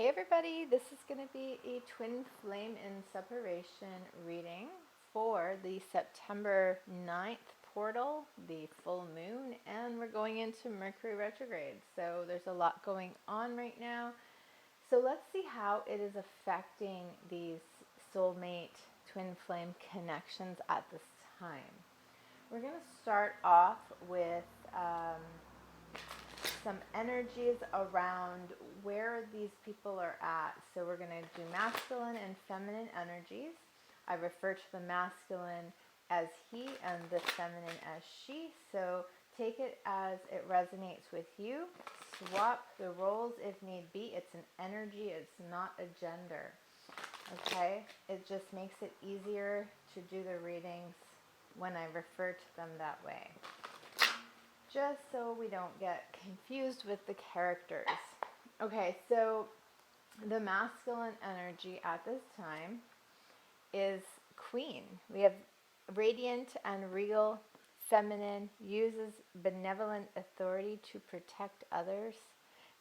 Hey everybody, this is going to be a twin flame in separation reading for the September 9th portal, the full moon, and we're going into Mercury retrograde. So there's a lot going on right now. So let's see how it is affecting these soulmate twin flame connections at this time. We're going to start off with some energies around where these people are at. So we're going to do masculine and feminine energies. I refer to the masculine as he and the feminine as she. So take it as it resonates with you. Swap the roles if need be. It's an energy, it's not a gender. Okay? It just makes it easier to do the readings when I refer to them that way, just so we don't get confused with the characters. Okay, so the masculine energy at this time is Queen. We have radiant and regal feminine, uses benevolent authority to protect others.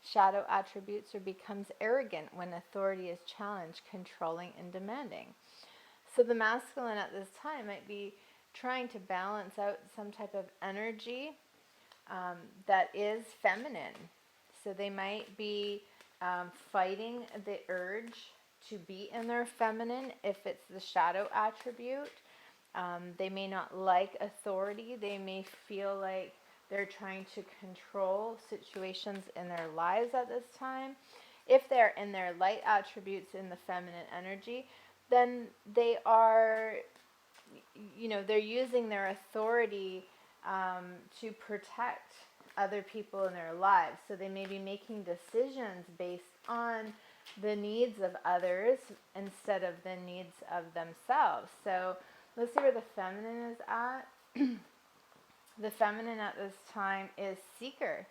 Shadow attributes or becomes arrogant when authority is challenged, controlling and demanding. So the masculine at this time might be trying to balance out some type of energy that is feminine. So they might be fighting the urge to be in their feminine if it's the shadow attribute. They may not like authority. They may feel like they're trying to control situations in their lives at this time. If they're in their light attributes in the feminine energy, then they are, they're using their authority to protect other people in their lives. So they may be making decisions based on the needs of others instead of the needs of themselves. So let's see where the feminine is at. The feminine at this time is seeker.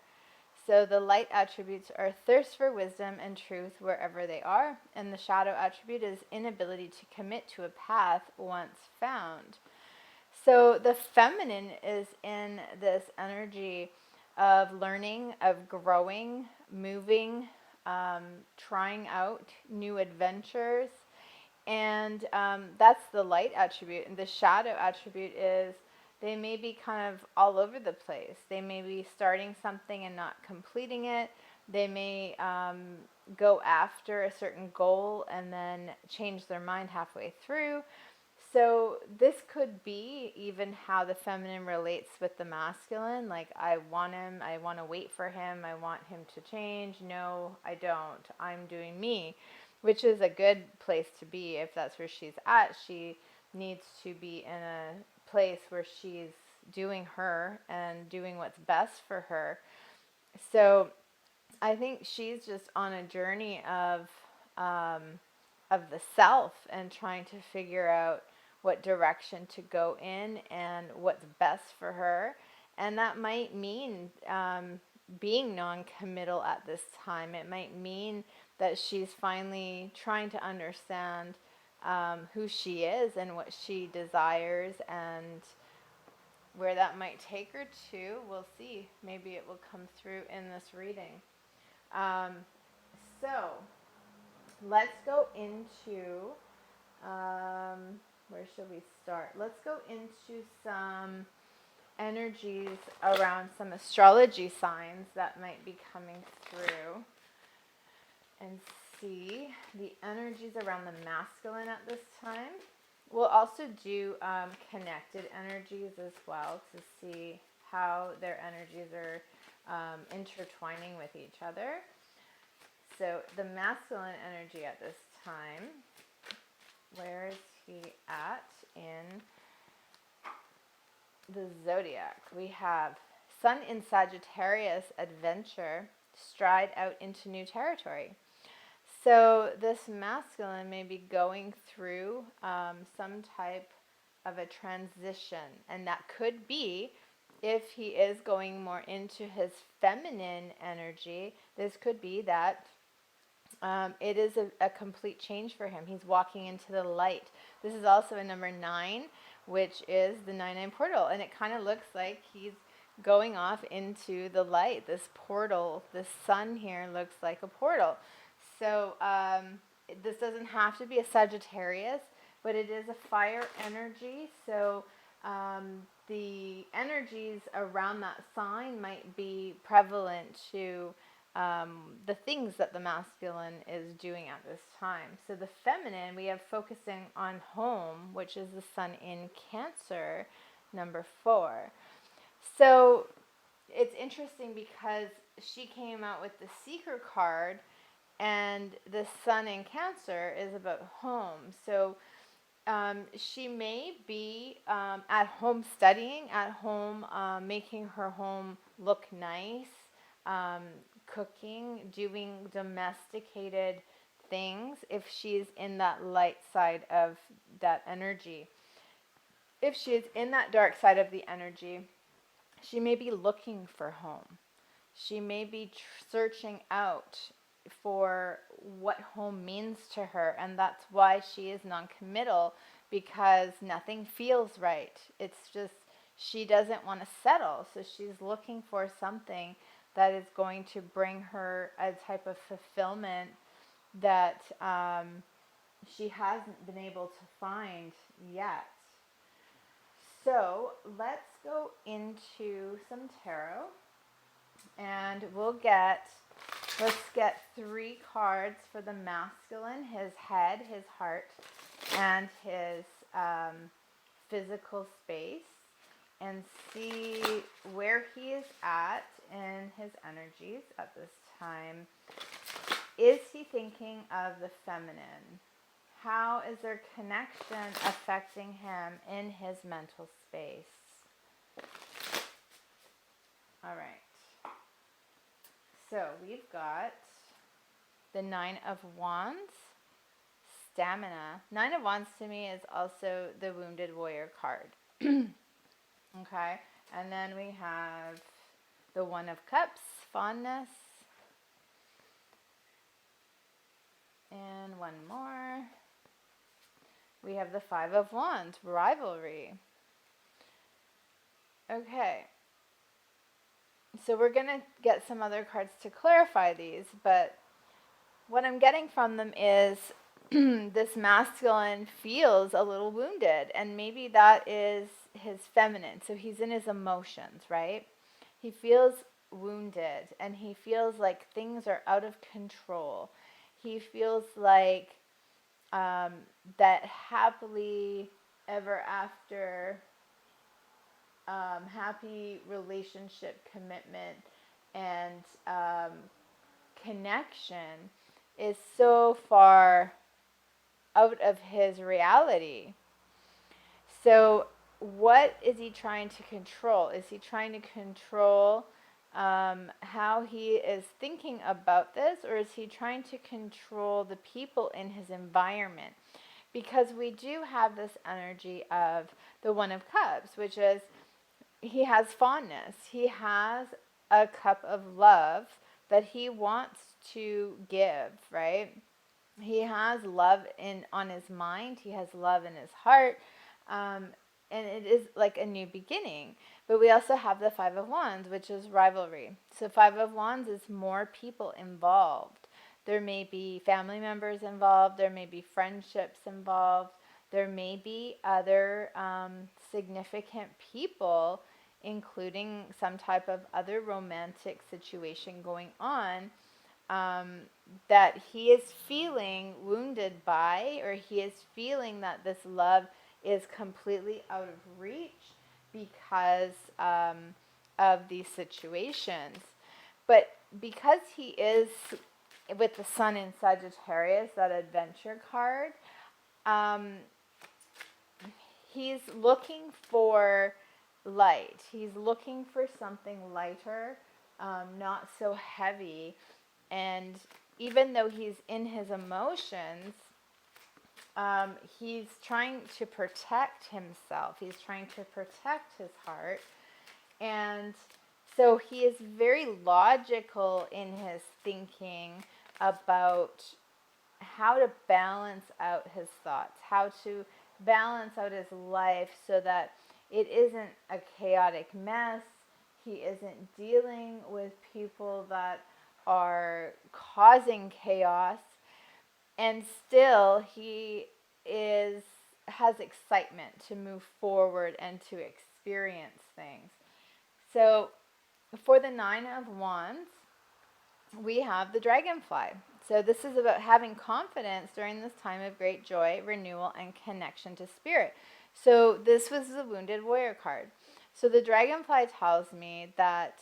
So the light attributes are thirst for wisdom and truth wherever they are, and the shadow attribute is inability to commit to a path once found. So the feminine is in this energy of learning, of growing, moving, trying out new adventures. And that's the light attribute. And the shadow attribute is they may be kind of all over the place. They may be starting something and not completing it. They may go after a certain goal and then change their mind halfway through. So this could be even how the feminine relates with the masculine. Like, I want him, I want to wait for him, I want him to change. No, I don't. I'm doing me, which is a good place to be if that's where she's at. She needs to be in a place where she's doing her and doing what's best for her. So I think she's just on a journey of the self and trying to figure out what direction to go in and what's best for her. And that might mean being non-committal at this time. It might mean that she's finally trying to understand who she is and what she desires, and where that might take her to, we'll see. Maybe it will come through in this reading. So let's go into, where should we start? Let's go into some energies around some astrology signs that might be coming through, and see the energies around the masculine at this time. We'll also do connected energies as well to see how their energies are intertwining with each other. So the masculine energy at this time, where is he at in the zodiac? We have Sun in Sagittarius, adventure, stride out into new territory. So this masculine may be going through some type of a transition, and that could be, if he is going more into his feminine energy, this could be that it is a complete change for him. He's walking into the light. This is also a number 9, which is the 9-9 portal, and it kind of looks like he's going off into the light. This portal, the sun here looks like a portal. So this doesn't have to be a Sagittarius, but it is a fire energy. So the energies around that sign might be prevalent to the things that the masculine is doing at this time. So the feminine, we have focusing on home, which is the sun in Cancer, number 4. So it's interesting because she came out with the Seeker card, and the sun in Cancer is about home. So she may be at home studying, at home making her home look nice, cooking, doing domesticated things if she's in that light side of that energy. If she is in that dark side of the energy, she may be looking for home. She may be searching out for what home means to her, and that's why she is non-committal, because nothing feels right. It's just she doesn't want to settle, so she's looking for something that is going to bring her a type of fulfillment that she hasn't been able to find yet. So let's go into some tarot, and let's get 3 cards for the masculine: his head, his heart, and his physical space, and see where he is at in his energies at this time. Is he thinking of the feminine? How is their connection affecting him in his mental space? All right. So we've got the 9 of Wands, stamina. 9 of Wands to me is also the Wounded Warrior card. Okay. And then we have the 1 of Cups, fondness. And one more. We have the 5 of Wands, rivalry. Okay. So we're going to get some other cards to clarify these, but what I'm getting from them is this masculine feels a little wounded, and maybe that is his feminine. So he's in his emotions, right? He feels wounded, and he feels like things are out of control. He feels like that happily ever after happy relationship, commitment, and connection is so far out of his reality. So what is he trying to control? Is he trying to control how he is thinking about this, or is he trying to control the people in his environment? Because we do have this energy of the 1 of Cups, which is he has fondness. He has a cup of love that he wants to give, right? He has love on his mind. He has love in his heart. And it is like a new beginning. But we also have the 5 of Wands, which is rivalry. So 5 of Wands is more people involved. There may be family members involved. There may be friendships involved. There may be other significant people, including some type of other romantic situation going on, that he is feeling wounded by, or he is feeling that this love is completely out of reach because of these situations. But because he is with the sun in Sagittarius, that adventure card, he's looking for light. He's looking for something lighter, not so heavy. And even though he's in his emotions, he's trying to protect himself. He's trying to protect his heart. And so he is very logical in his thinking about how to balance out his thoughts, how to balance out his life so that it isn't a chaotic mess. He isn't dealing with people that are causing chaos. And still has excitement to move forward and to experience things. So for the 9 of Wands, we have the dragonfly. So this is about having confidence during this time of great joy, renewal, and connection to spirit. So this was the wounded warrior card. So the dragonfly tells me that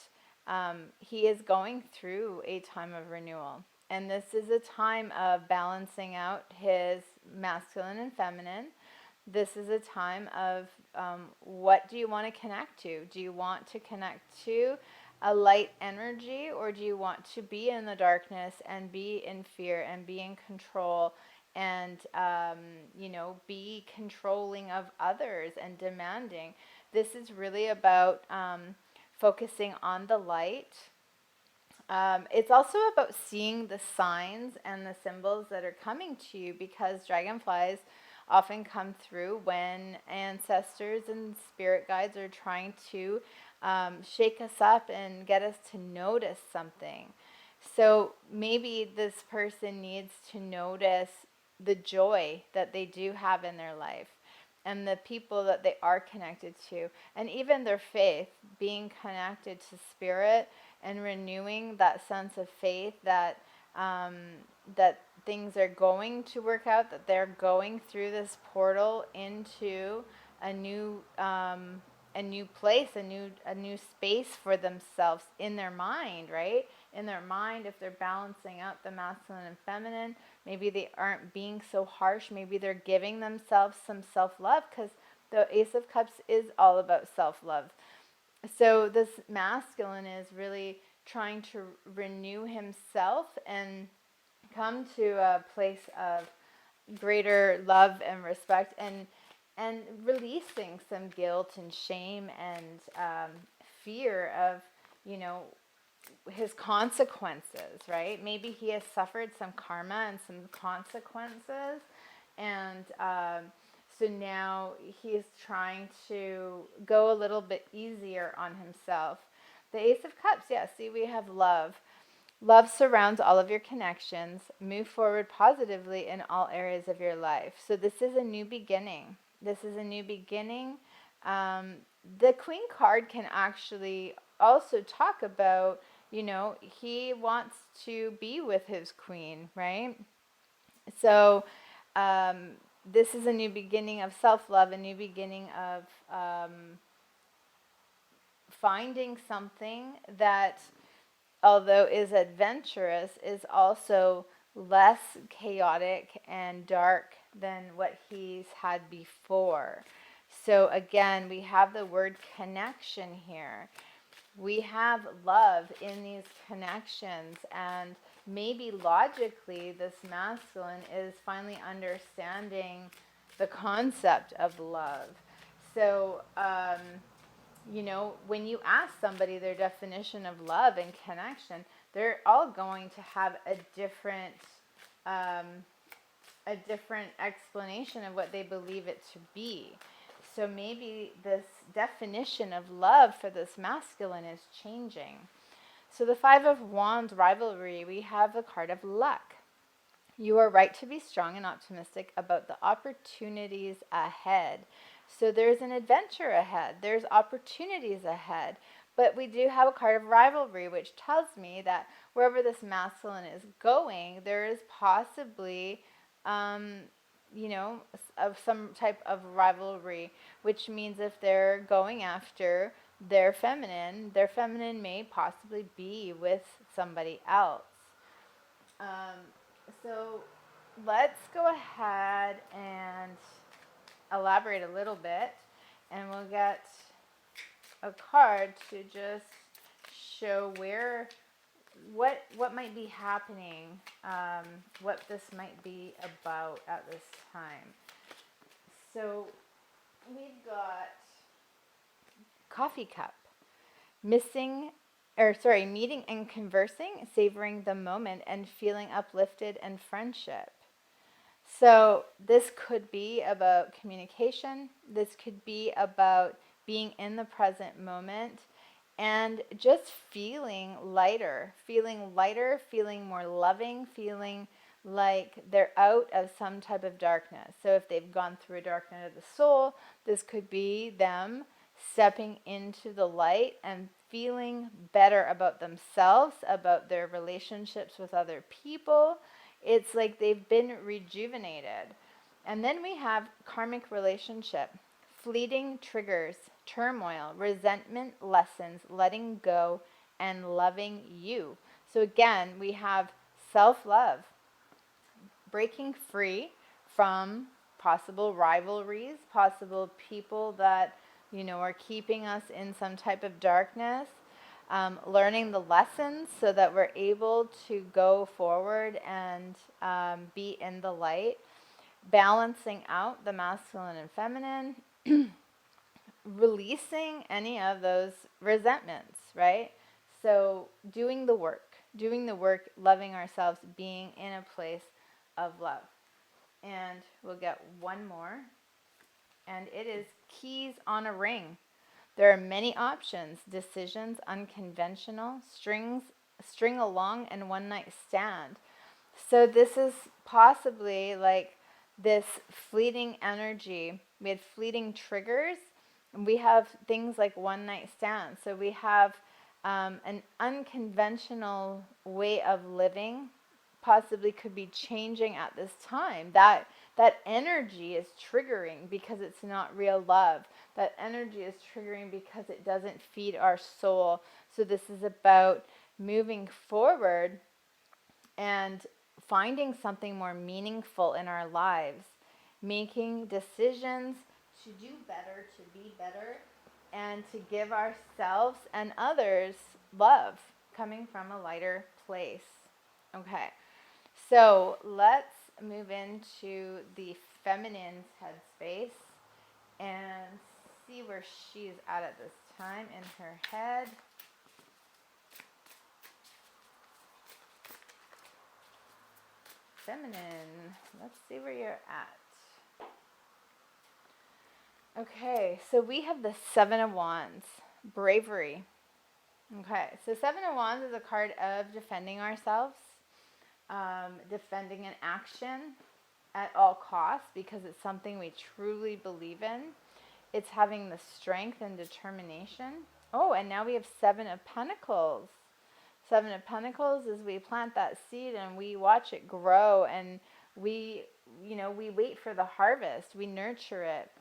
he is going through a time of renewal. And this is a time of balancing out his masculine and feminine. This is a time of what do you want to connect to? Do you want to connect to a light energy, or do you want to be in the darkness and be in fear and be in control and be controlling of others and demanding? This is really about focusing on the light. It's also about seeing the signs and the symbols that are coming to you, because dragonflies often come through when ancestors and spirit guides are trying to shake us up and get us to notice something. So maybe this person needs to notice the joy that they do have in their life and the people that they are connected to, and even their faith, being connected to spirit and renewing that sense of faith that that things are going to work out, that they're going through this portal into a new place, a new space for themselves in their mind, right? In their mind, if they're balancing out the masculine and feminine, maybe they aren't being so harsh. Maybe they're giving themselves some self-love, because the Ace of Cups is all about self-love. So this masculine is really trying to renew himself and come to a place of greater love and respect, and releasing some guilt and shame and fear of, his consequences, right? Maybe he has suffered some karma and some consequences, and so now he's trying to go a little bit easier on himself. The Ace of Cups, yeah, see, we have love. Love surrounds all of your connections. Move forward positively in all areas of your life. So this is a new beginning. This is a new beginning. The Queen card can actually also talk about, he wants to be with his queen, right? So this is a new beginning of self-love, a new beginning of finding something that, although is adventurous, is also less chaotic and dark than what he's had before. So again, we have the word connection here. We have love in these connections, and maybe logically this masculine is finally understanding the concept of love. So when you ask somebody their definition of love and connection, they're all going to have a different explanation of what they believe it to be. So maybe this definition of love for this masculine is changing. So the 5 of Wands, rivalry, we have the card of luck. You are right to be strong and optimistic about the opportunities ahead. So there's an adventure ahead. There's opportunities ahead. But we do have a card of rivalry, which tells me that wherever this masculine is going, there is possibly, of some type of rivalry, which means if they're going after their feminine may possibly be with somebody else. So let's go ahead and elaborate a little bit, and we'll get a card to just show what might be happening, what this might be about at this time. So we've got coffee cup, meeting and conversing, savoring the moment, and feeling uplifted and friendship. So this could be about communication. This could be about being in the present moment and just feeling lighter, feeling more loving, feeling like they're out of some type of darkness. So if they've gone through a dark night of the soul, this could be them stepping into the light and feeling better about themselves, about their relationships with other people. It's like they've been rejuvenated. And then we have karmic relationship, fleeting triggers, turmoil, resentment, lessons, letting go, and loving you. So again, we have self-love, breaking free from possible rivalries, possible people that, are keeping us in some type of darkness, learning the lessons so that we're able to go forward and be in the light, balancing out the masculine and feminine, releasing any of those resentments, right? So doing the work, loving ourselves, being in a place of love. And we'll get one more, and it is keys on a ring. There are many options, decisions, unconventional, string along, and one night stand. So this is possibly like this fleeting energy. We had fleeting triggers. And we have things like one night stands. So we have an unconventional way of living possibly could be changing at this time. That energy is triggering because it's not real love. That energy is triggering because it doesn't feed our soul. So this is about moving forward and finding something more meaningful in our lives, making decisions to do better, to be better, and to give ourselves and others love coming from a lighter place. Okay, so let's move into the feminine's headspace and see where she's at this time in her head. Feminine, let's see where you're at. Okay, so we have the Seven of Wands, bravery. Okay, so Seven of Wands is a card of defending ourselves, defending an action at all costs because it's something we truly believe in. It's having the strength and determination. Oh, and now we have Seven of Pentacles. Seven of Pentacles is we plant that seed and we watch it grow, and we wait for the harvest. We nurture it.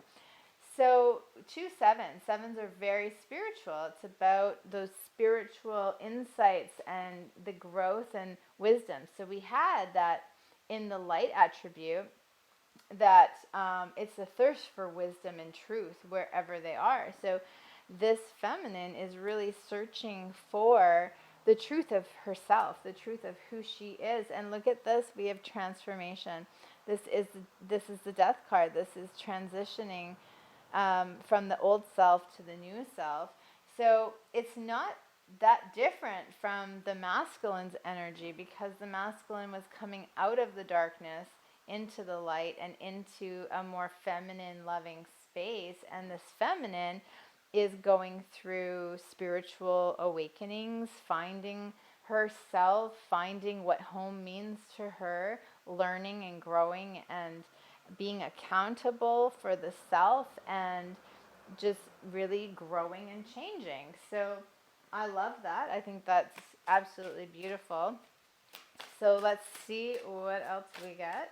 So 2 7s. Sevens are very spiritual. It's about those spiritual insights and the growth and wisdom. So we had that in the light attribute, that it's a thirst for wisdom and truth wherever they are. So this feminine is really searching for the truth of herself, the truth of who she is. And look at this, we have transformation. This is the death card. This is transitioning from the old self to the new self. So it's not that different from the masculine's energy, because the masculine was coming out of the darkness into the light and into a more feminine loving space, and this feminine is going through spiritual awakenings, finding herself, finding what home means to her, learning and growing and being accountable for the self, and just really growing and changing. So I love that. I think that's absolutely beautiful. So let's see what else we get.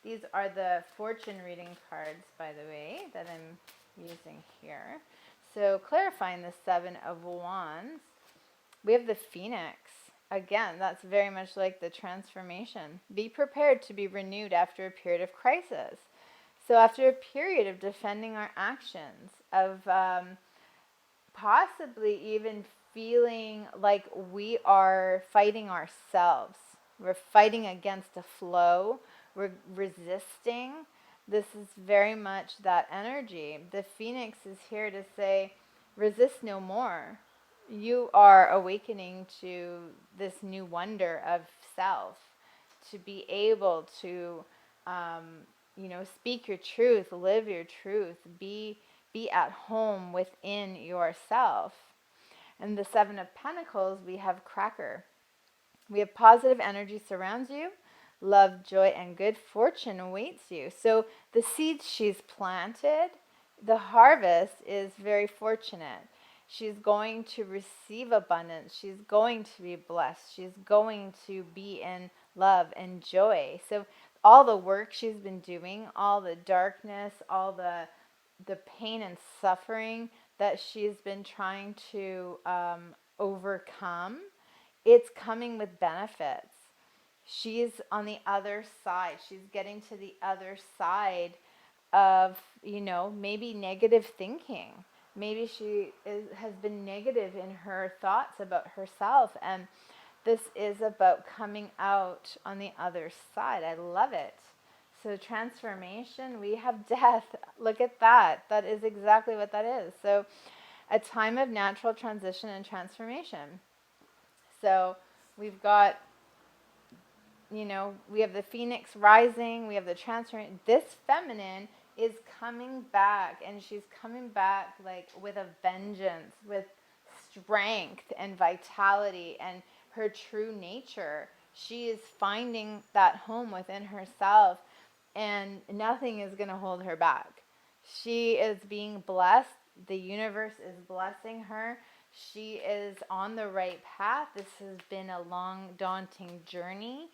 These are the fortune reading cards, by the way, that I'm using here. So clarifying the Seven of Wands, we have the Phoenix. Again, that's very much like the transformation. Be prepared to be renewed after a period of crisis. So after a period of defending our actions, of possibly even feeling like we are fighting ourselves. We're fighting against a flow. We're resisting. This is very much that energy. The Phoenix is here to say, resist no more. You are awakening to this new wonder of self, to be able to, speak your truth, live your truth, be at home within yourself. And the Seven of Pentacles, we have Cracker. We have positive energy surrounds you. love, joy, and good fortune awaits you. So the seeds she's planted, the harvest is very fortunate. She's going to receive abundance. She's going to be blessed. She's going to be in love and joy. So all the work she's been doing, all the darkness, all the pain and suffering that she's been trying to overcome, it's coming with benefits. She's on the other side. She's getting to the other side of, maybe negative thinking. Maybe has been negative in her thoughts about herself. And this is about coming out on the other side. I love it. So transformation, we have death. Look at that. That is exactly what that is. So a time of natural transition and transformation. So we've got, we have the phoenix rising, we have the transformation. This feminine is coming back, and she's coming back like with a vengeance, with strength and vitality and her true nature. She is finding that home within herself, and nothing is going to hold her back. She is being blessed. The universe is blessing her. She is on the right path. This has been a long, daunting journey,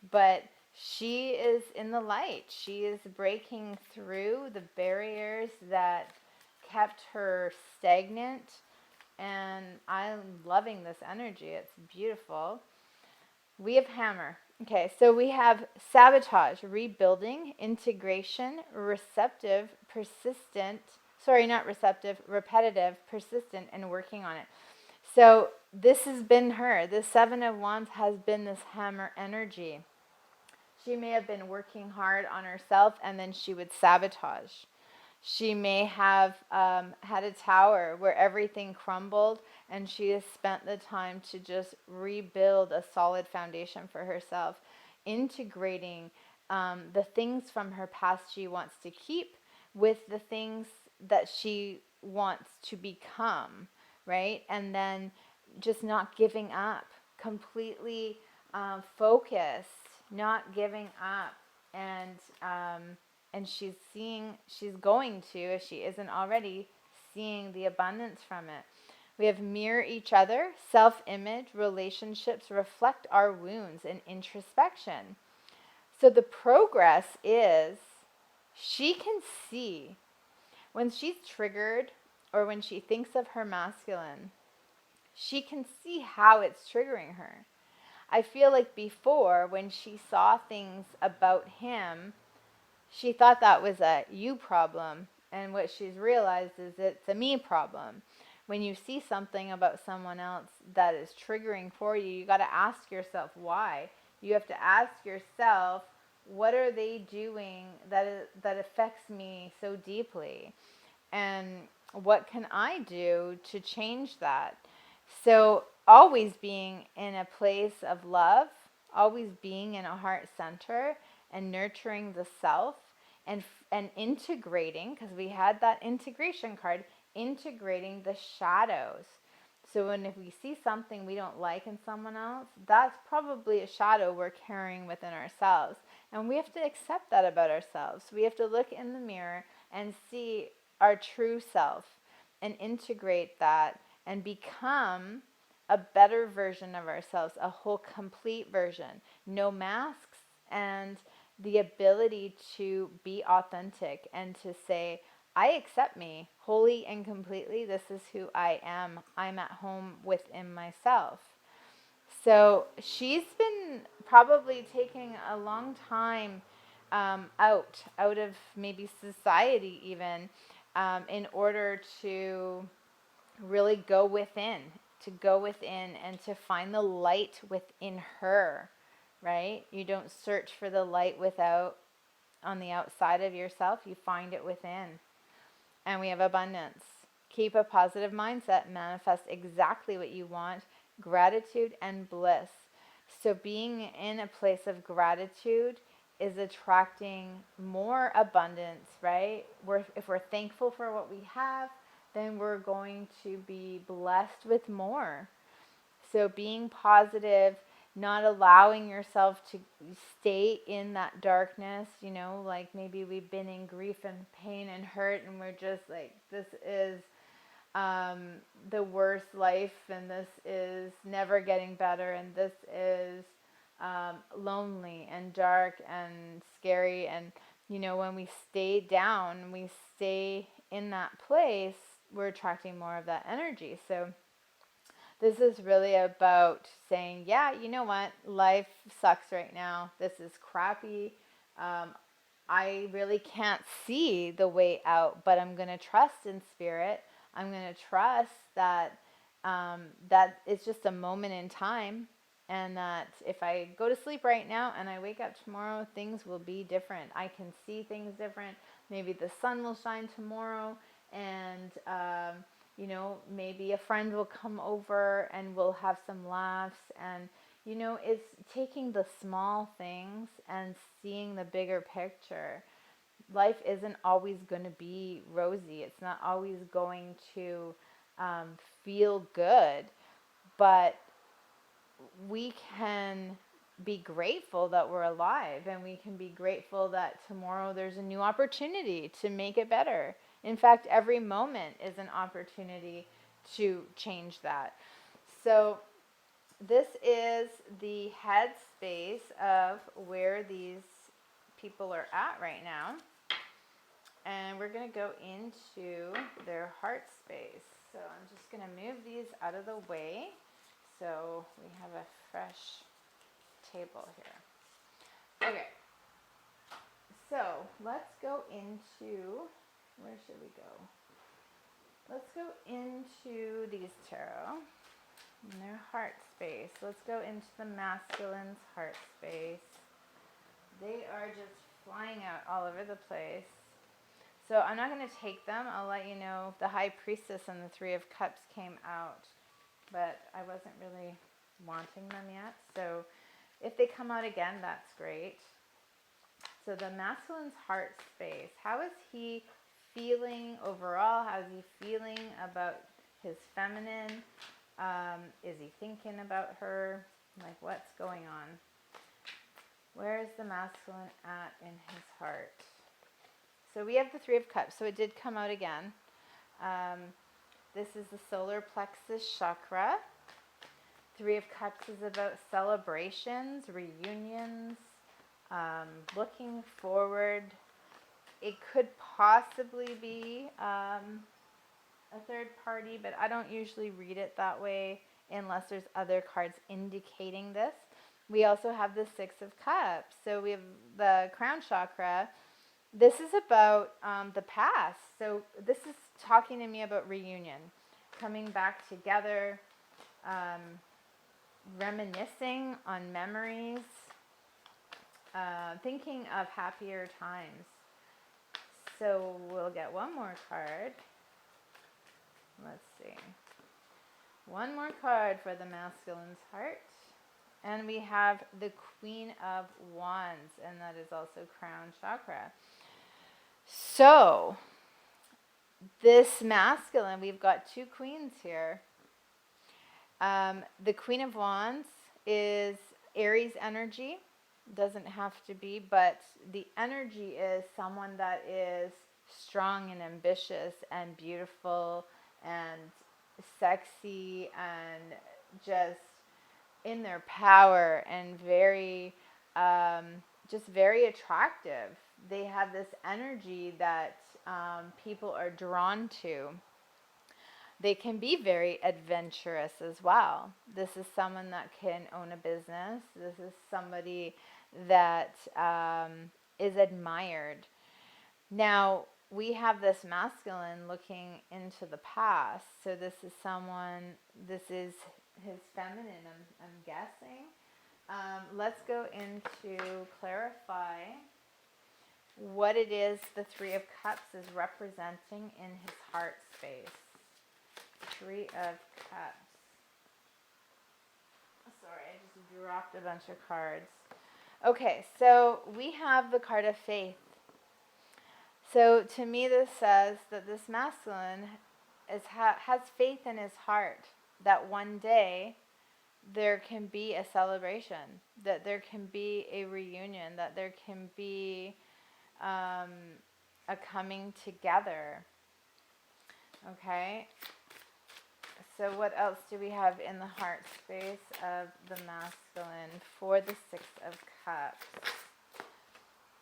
but she is in the light. She is breaking through the barriers that kept her stagnant, and I'm loving this energy. It's beautiful. We have hammer. Okay, so we have sabotage, rebuilding, integration, receptive, persistent, not receptive, repetitive, persistent, and working on it. So this has been her. The Seven of Wands has been this hammer energy. She may have been working hard on herself, and then she would sabotage. She may have had a tower where everything crumbled, and she has spent the time to just rebuild a solid foundation for herself, integrating the things from her past she wants to keep with the things that she wants to become, right? And then just not giving up, completely focused, not giving up, and she's going to, if she isn't already, seeing the abundance from it. We have mirror each other, self-image, relationships reflect our wounds, and introspection. So the progress is she can see when she's triggered or when she thinks of her masculine, she can see how it's triggering her. I feel like before, when she saw things about him, she thought that was a you problem, and what she's realized is it's a me problem. When you see something about someone else that is triggering for you, you got to ask yourself why. You have to ask yourself, what are they doing that affects me so deeply? And what can I do to change that? So always being in a place of love, always being in a heart center, and nurturing the self, and integrating, because we had that integration card, integrating the shadows. So if we see something we don't like in someone else, that's probably a shadow we're carrying within ourselves. And we have to accept that about ourselves. We have to look in the mirror and see our true self and integrate that and become a better version of ourselves, a whole complete version. No masks, and the ability to be authentic and to say, I accept me wholly and completely. This is who I am. I'm at home within myself. So she's been probably taking a long time out of maybe society even, in order to really go within, and to find the light within her, right? You don't search for the light on the outside of yourself, you find it within. And we have abundance. Keep a positive mindset, manifest exactly what you want, gratitude and bliss. So being in a place of gratitude is attracting more abundance, right? If we're thankful for what we have, then we're going to be blessed with more. So being positive, not allowing yourself to stay in that darkness, like maybe we've been in grief and pain and hurt and we're just like, this is the worst life and this is never getting better and this is lonely and dark and scary. And, when we stay down, we stay in that place, we're attracting more of that energy. So this is really about saying, yeah, you know what? Life sucks right now. This is crappy. I really can't see the way out, but I'm going to trust in spirit. I'm going to trust that that it's just a moment in time, and that if I go to sleep right now and I wake up tomorrow, things will be different. I can see things different. Maybe the sun will shine tomorrow, and maybe a friend will come over and we'll have some laughs. And it's taking the small things and seeing the bigger picture. Life isn't always going to be rosy. It's not always going to feel good, but we can be grateful that we're alive, and we can be grateful that tomorrow there's a new opportunity to make it better. In fact, every moment is an opportunity to change that. So this is the headspace of where these people are at right now. And we're going to go into their heart space. So I'm just going to move these out of the way so we have a fresh table here. Okay. So let's go into, where should we go? Let's go into these tarot and their heart space. Let's go into the masculine's heart space. They are just flying out all over the place. So I'm not going to take them. I'll let you know. The High Priestess and the Three of Cups came out, but I wasn't really wanting them yet. So if they come out again, that's great. So the masculine's heart space. How is he feeling overall? How is he feeling about his feminine? Is he thinking about her? Like, what's going on? Where is the masculine at in his heart? So we have the Three of Cups. So it did come out again. This is the solar plexus chakra. Three of Cups is about celebrations, reunions, looking forward. It could possibly be a third party, but I don't usually read it that way unless there's other cards indicating this. We also have the Six of Cups. So we have the crown chakra. This is about the past. So this is talking to me about reunion, coming back together, reminiscing on memories, thinking of happier times. So we'll get one more card. Let's see. One more card for the masculine's heart. And we have the Queen of Wands, and that is also crown chakra. So this masculine, we've got two queens here. The Queen of Wands is Aries energy. Doesn't have to be, but the energy is someone that is strong and ambitious and beautiful and sexy and just in their power and very, just very attractive. They have this energy that people are drawn to. They can be very adventurous as well. This is someone that can own a business. This is somebody that is admired. Now, we have this masculine looking into the past. So this is someone, this is his feminine, I'm guessing. Let's go into clarify what it is the Three of Cups is representing in his heart space. Three of Cups. Sorry, I just dropped a bunch of cards. Okay, so we have the card of faith. So to me this says that this masculine has faith in his heart that one day there can be a celebration, that there can be a reunion, that there can be a coming together. Okay? So what else do we have in the heart space of the masculine for the Six of Cups?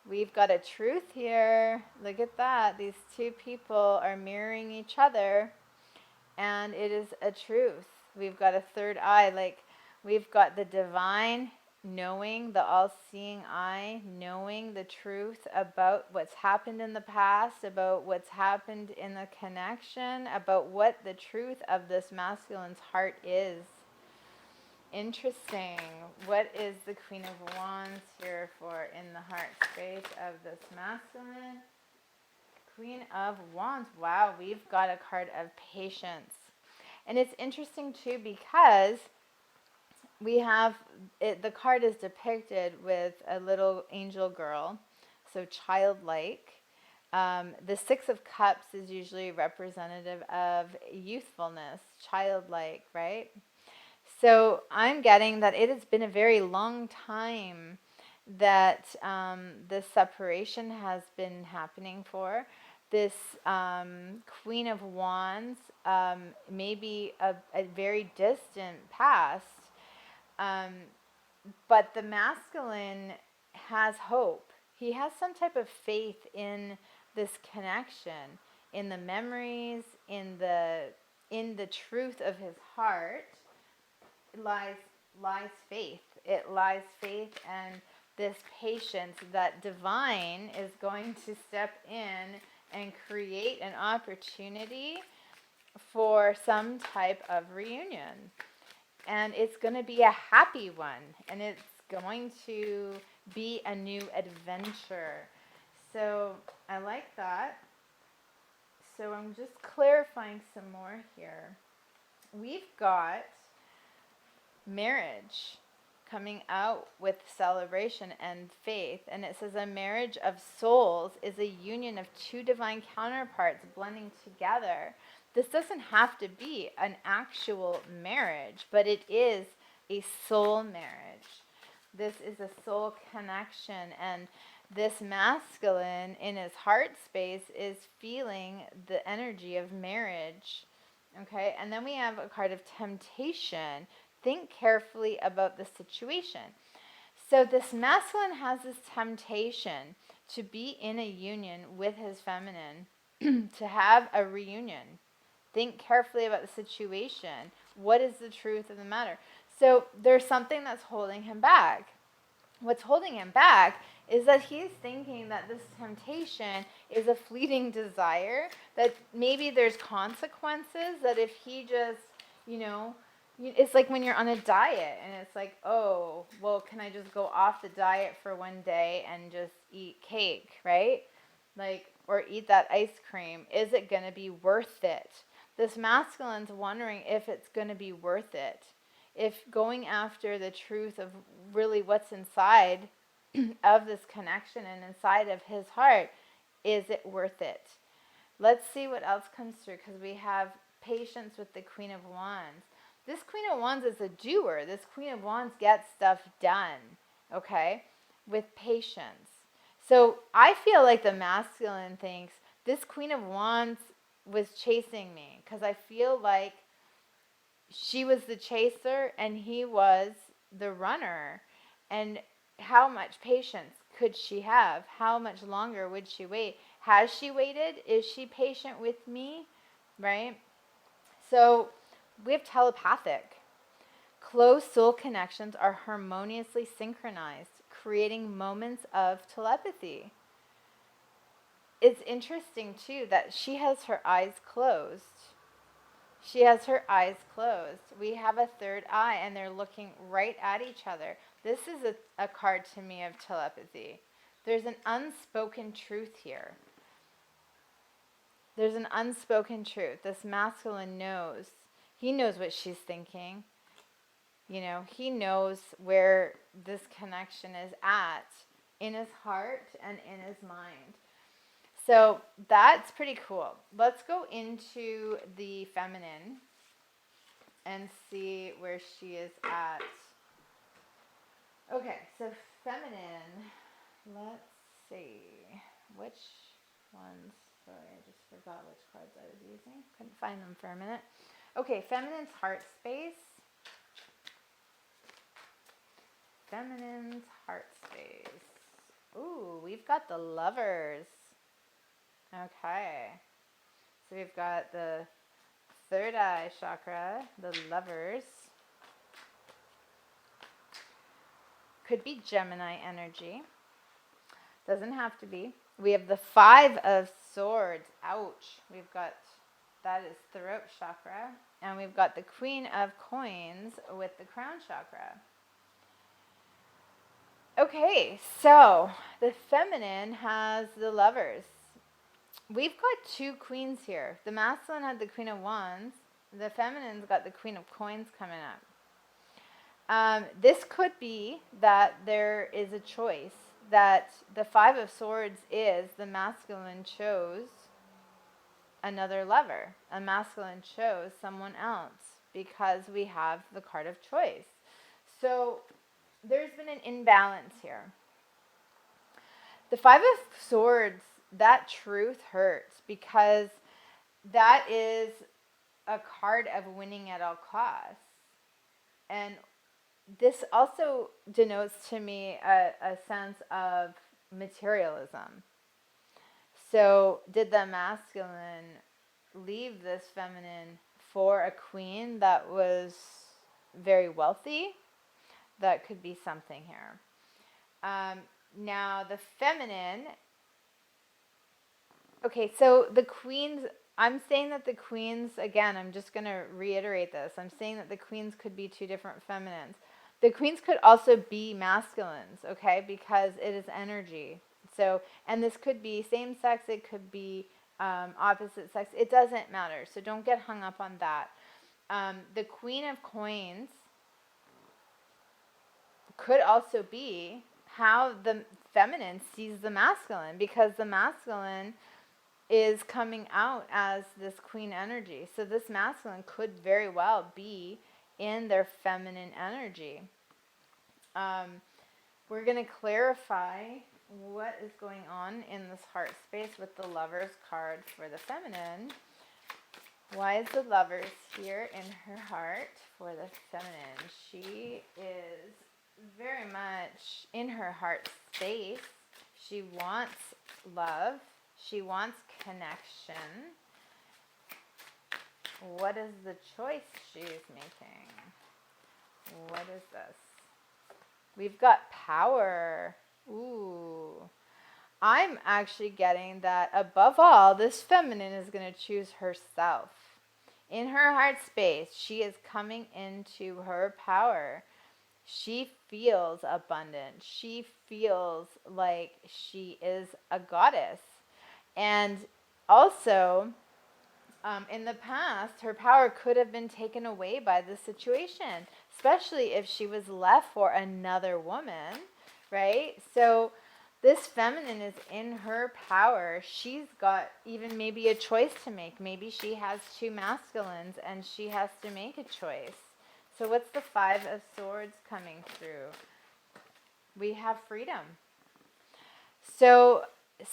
We've got a truth here. Look at that. These two people are mirroring each other, and it is a truth. We've got a third eye. Like, we've got the divine knowing, the all-seeing eye, knowing the truth about what's happened in the past, about what's happened in the connection, about what the truth of this masculine's heart is. Interesting. What is the Queen of Wands here for in the heart space of this masculine? Queen of Wands. Wow, we've got a card of patience. And it's interesting too because we have it, the card is depicted with a little angel girl, so childlike. The Six of Cups is usually representative of youthfulness, childlike, right? So I'm getting that it has been a very long time that this separation has been happening for. This Queen of Wands, maybe a very distant past, but the masculine has hope. He has some type of faith in this connection, in the memories, in the truth of his heart. Lies faith. It lies faith and this patience that divine is going to step in and create an opportunity for some type of reunion. And it's going to be a happy one, and it's going to be a new adventure. So I like that. So I'm just clarifying some more here. We've got marriage coming out with celebration and faith, and it says a marriage of souls is a union of two divine counterparts blending together. This doesn't have to be an actual marriage, but it is a soul marriage. This is a soul connection, and this masculine in his heart space is feeling the energy of marriage. Okay, and then we have a card of temptation. Think carefully about the situation. So this masculine has this temptation to be in a union with his feminine, to have a reunion. Think carefully about the situation. What is the truth of the matter? So there's something that's holding him back. What's holding him back is that he's thinking that this temptation is a fleeting desire, that maybe there's consequences, that if he just, it's like when you're on a diet and it's like, oh, well, can I just go off the diet for one day and just eat cake, right? Like, or eat that ice cream. Is it going to be worth it? This masculine's wondering if it's going to be worth it. If going after the truth of really what's inside of this connection and inside of his heart, is it worth it? Let's see what else comes through, because we have patience with the Queen of Wands. This Queen of Wands is a doer. This Queen of Wands gets stuff done, okay, with patience. So I feel like the masculine thinks this Queen of Wands was chasing me, because I feel like she was the chaser and he was the runner. And how much patience could she have? How much longer would she wait? Has she waited? Is she patient with me? Right? So we have telepathic. Close soul connections are harmoniously synchronized, creating moments of telepathy. It's interesting too that she has her eyes closed. She has her eyes closed. We have a third eye and they're looking right at each other. This is a card to me of telepathy. There's an unspoken truth here. There's an unspoken truth. This masculine knows. He knows what she's thinking. He knows where this connection is at in his heart and in his mind. So that's pretty cool. Let's go into the feminine. and see where she is at. Okay, so feminine. Let's see. Which ones? Sorry, I just forgot which cards I was using. Couldn't find them for a minute. Okay, feminine's heart space. Feminine's heart space. Ooh, we've got the Lovers. Okay. So we've got the third eye chakra, the Lovers. Could be Gemini energy. Doesn't have to be. We have the Five of Swords. Ouch. We've got, that is throat chakra. And we've got the Queen of Coins with the crown chakra. Okay, so the feminine has the Lovers. We've got two queens here. The masculine had the Queen of Wands. The feminine's got the Queen of Coins coming up. This could be that there is a choice, that the Five of Swords is the masculine chose another lover. A masculine chose someone else because we have the card of choice. So there's been an imbalance here. The Five of Swords, that truth hurts because that is a card of winning at all costs. And this also denotes to me a sense of materialism. So did the masculine leave this feminine for a queen that was very wealthy? That could be something here. Now the feminine, okay, so the queens, I'm saying that the queens, again, I'm just going to reiterate this. I'm saying that the queens could be two different feminines. The queens could also be masculines, okay, because it is energy. So, and this could be same sex, it could be opposite sex. It doesn't matter. So don't get hung up on that. The Queen of Coins could also be how the feminine sees the masculine, because the masculine is coming out as this queen energy. So this masculine could very well be in their feminine energy. We're going to clarify what is going on in this heart space with the Lovers card for the feminine. Why is the Lovers here in her heart for the feminine? She is very much in her heart space. She wants love. She wants connection. What is the choice she's making? What is this? We've got power. Ooh. I'm actually getting that above all, this feminine is going to choose herself. In her heart space, she is coming into her power. She feels abundant. She feels like she is a goddess. And also, in the past, her power could have been taken away by the situation, especially if she was left for another woman, right? So this feminine is in her power. She's got even maybe a choice to make. Maybe she has two masculines and she has to make a choice. So what's the Five of Swords coming through? We have freedom. So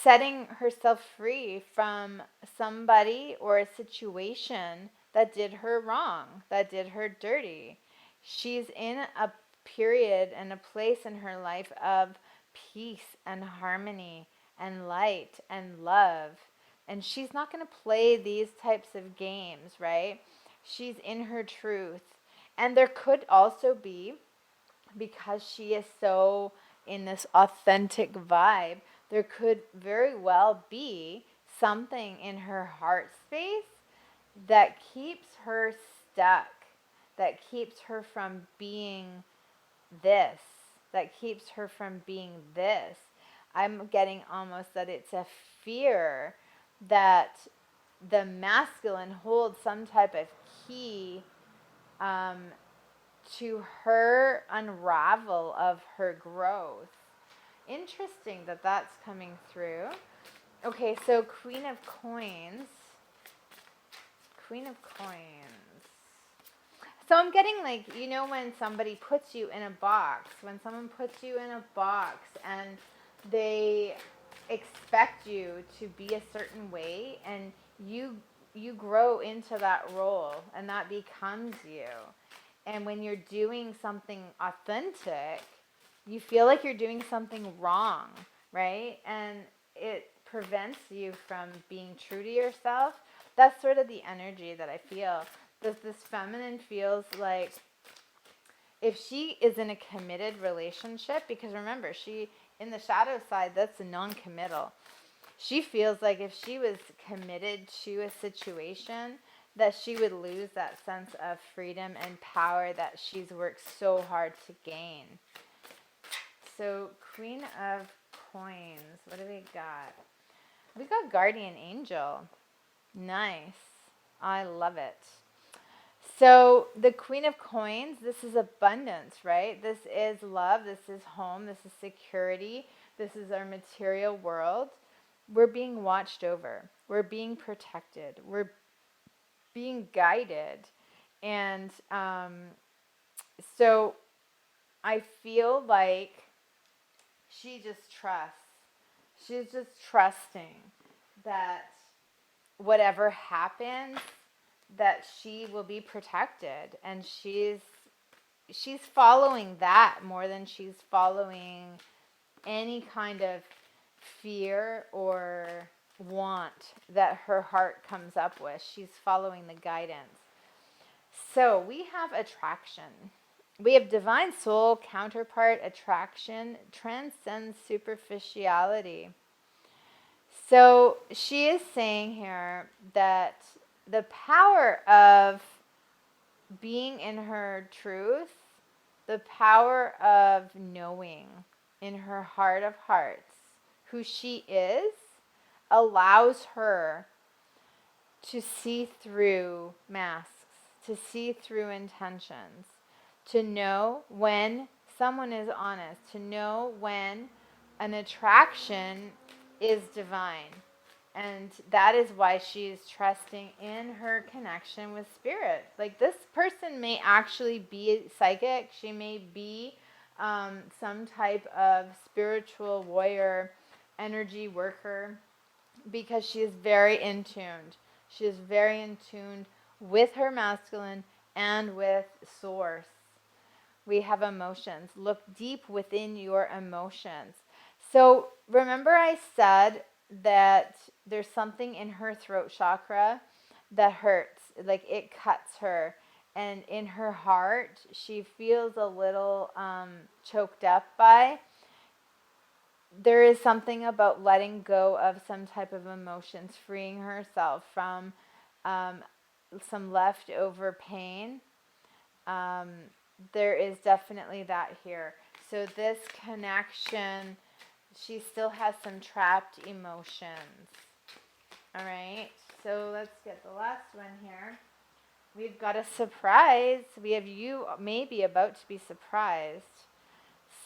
setting herself free from somebody or a situation that did her wrong, that did her dirty. She's in a period and a place in her life of peace and harmony and light and love. And she's not going to play these types of games, right? She's in her truth. And there could also be, because she is so in this authentic vibe, there could very well be something in her heart space that keeps her stuck, that keeps her from being this, that keeps her from being this. I'm getting almost that it's a fear that the masculine holds some type of key to her unravel of her growth. Interesting that that's coming through. Okay, so Queen of Coins. Queen of Coins. So I'm getting like, when somebody puts you in a box, when someone puts you in a box and they expect you to be a certain way, and you grow into that role and that becomes you. And when you're doing something authentic, you feel like you're doing something wrong, right? And it prevents you from being true to yourself. That's sort of the energy that I feel. This feminine feels like if she is in a committed relationship, because remember, she, in the shadow side, that's a non-committal. She feels like if she was committed to a situation, that she would lose that sense of freedom and power that she's worked so hard to gain. So, Queen of Coins, what do we got? We got Guardian Angel. Nice. I love it. So, the Queen of Coins, this is abundance, right? This is love. This is home. This is security. This is our material world. We're being watched over. We're being protected. We're being guided. And so I feel like she just trusts. She's just trusting that whatever happens, that she will be protected, and she's following that more than she's following any kind of fear or want that her heart comes up with. She's following the guidance. So we have attraction. We have divine soul counterpart. Attraction transcends superficiality. So she is saying here that the power of being in her truth, the power of knowing in her heart of hearts who she is, allows her to see through masks, to see through intentions, to know when someone is honest, to know when an attraction is divine. And that is why she is trusting in her connection with spirit. Like, this person may actually be psychic. She may be some type of spiritual warrior, energy worker, because she is very in tuned. She is very in tuned with her masculine and with source. We have emotions. Look deep within your emotions. So remember I said that there's something in her throat chakra that hurts, like it cuts her. And in her heart, she feels a little choked up by. There is something about letting go of some type of emotions, freeing herself from some leftover pain. There is definitely that here. So this connection, she still has some trapped emotions. All right, so let's get the last one here. We've got a surprise. We have you maybe about to be surprised.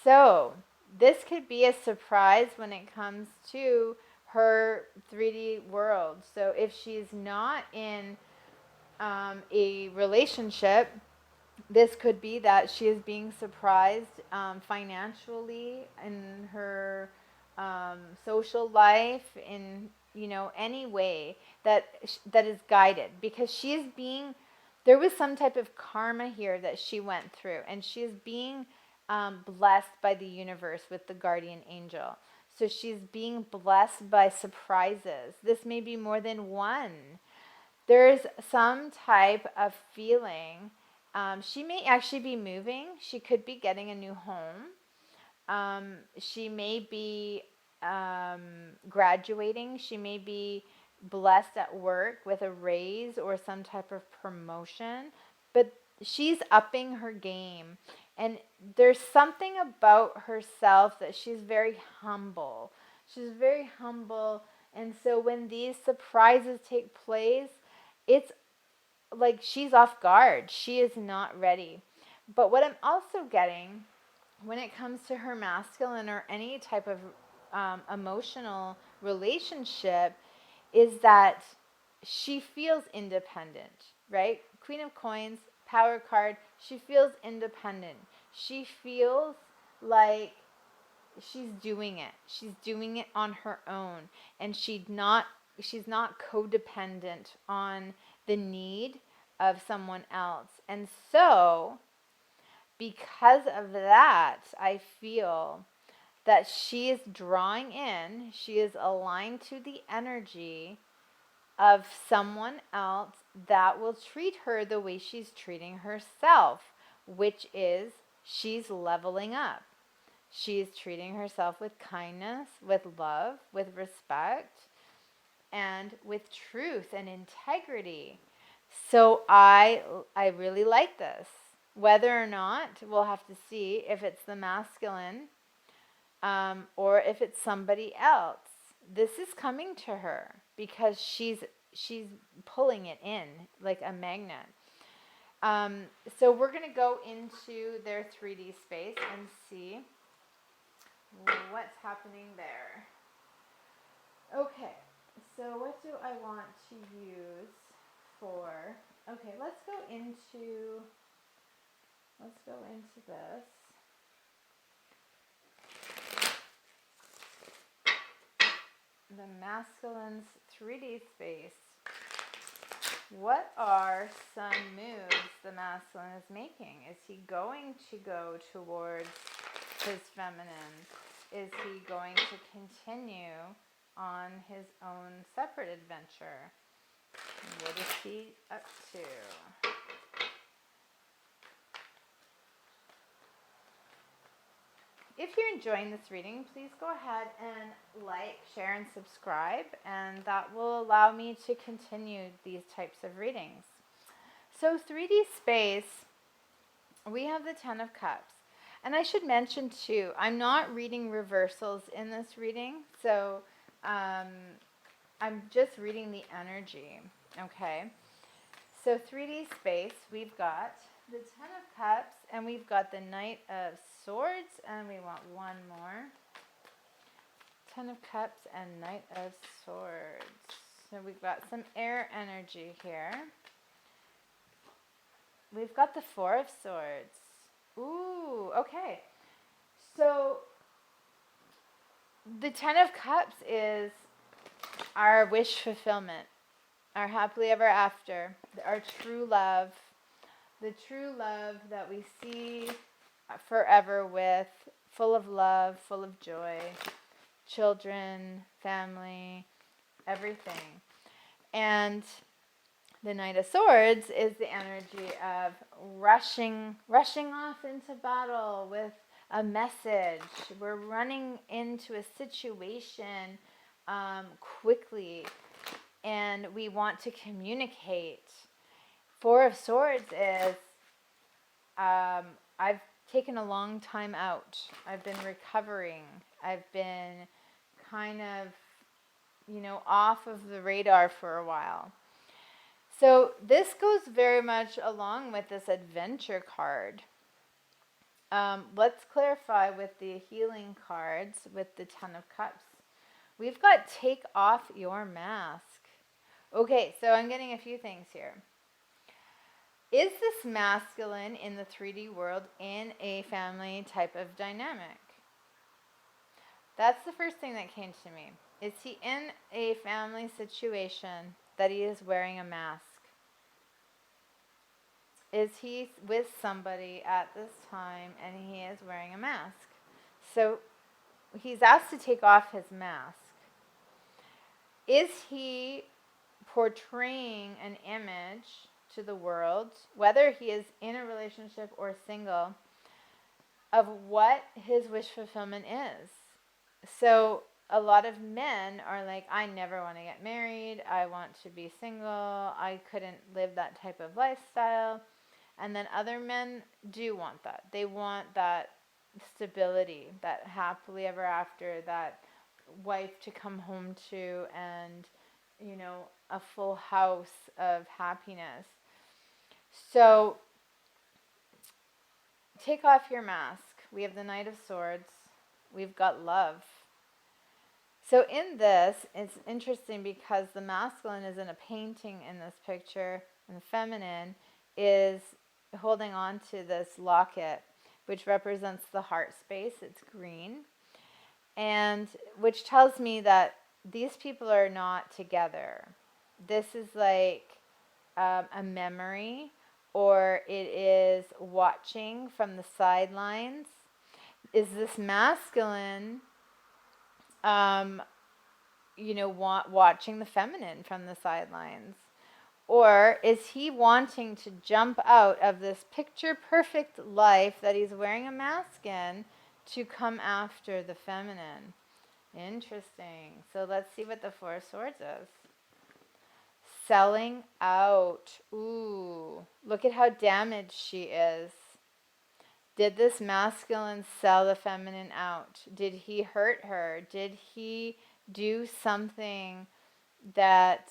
So this could be a surprise when it comes to her 3D world. So if she's not in a relationship, this could be that she is being surprised financially, in her social life, in any way that is guided, because she's being, there was some type of karma here that she went through, and she is being blessed by the universe with the guardian angel. So she's being blessed by surprises. This may be more than one. There's some type of feeling. She may actually be moving. She could be getting a new home. She may be graduating. She may be blessed at work with a raise or some type of promotion. But she's upping her game. And there's something about herself that she's very humble. She's very humble. And so when these surprises take place, it's like she's off guard. She is not ready. But what I'm also getting when it comes to her masculine or any type of emotional relationship is that she feels independent, right? Queen of Coins, Power card, she feels independent. She feels like she's doing it. She's doing it on her own, and she's not codependent on the need of someone else. And so, because of that, I feel that she is drawing in, she is aligned to the energy of someone else that will treat her the way she's treating herself, which is she's leveling up. She's treating herself with kindness, with love, with respect, and with truth and integrity. So I really like this. Whether or not, we'll have to see if it's the masculine or if it's somebody else. This is coming to her because she's pulling it in like a magnet. So we're going to go into their 3D space and see what's happening there. Okay, so what do I want to use for... Okay, let's go into this. The masculine's 3D space. What are some moves the masculine is making? Is he going to go towards his feminine? Is he going to continue on his own separate adventure? What is he up to? If you're enjoying this reading, please go ahead and like, share, and subscribe, and that will allow me to continue these types of readings. So 3D space, we have the 10 of Cups. And I should mention too, I'm not reading reversals in this reading, so I'm just reading the energy, okay? So 3D space, we've got the 10 of Cups, and we've got the Knight of Swords, and we want one more. 10 of Cups and Knight of Swords. So we've got some air energy here. We've got the 4 of Swords. Ooh, okay. So the 10 of Cups is our wish fulfillment, our happily ever after, our true love, the true love that we see forever with, full of love, full of joy, children, family, everything. And the Knight of Swords is the energy of rushing off into battle with a message. We're running into a situation quickly, and we want to communicate. 4 of Swords is I've taken a long time out. I've been recovering. I've been kind of, off of the radar for a while. So this goes very much along with this adventure card. Let's clarify with the healing cards with the 10 of Cups. We've got take off your mask. Okay, so I'm getting a few things here. Is this masculine in the 3D world in a family type of dynamic? That's the first thing that came to me. Is he in a family situation that he is wearing a mask? Is he with somebody at this time and he is wearing a mask? So he's asked to take off his mask. Is he portraying an image to the world, whether he is in a relationship or single, of what his wish fulfillment is? So a lot of men are like, I never want to get married. I want to be single. I couldn't live that type of lifestyle. And then other men do want that. They want that stability, that happily ever after, that wife to come home to, and, a full house of happiness. So take off your mask. We have the Knight of Swords. We've got love. So in this, it's interesting because the masculine is in a painting in this picture, and the feminine is holding on to this locket, which represents the heart space. It's green. And which tells me that these people are not together. This is like a memory, or it is watching from the sidelines. Is this masculine, watching the feminine from the sidelines? Or is he wanting to jump out of this picture perfect life that he's wearing a mask in to come after the feminine? Interesting. So let's see what the Four of Swords is. Selling out. Ooh, look at how damaged she is. Did this masculine sell the feminine out? Did he hurt her? Did he do something that,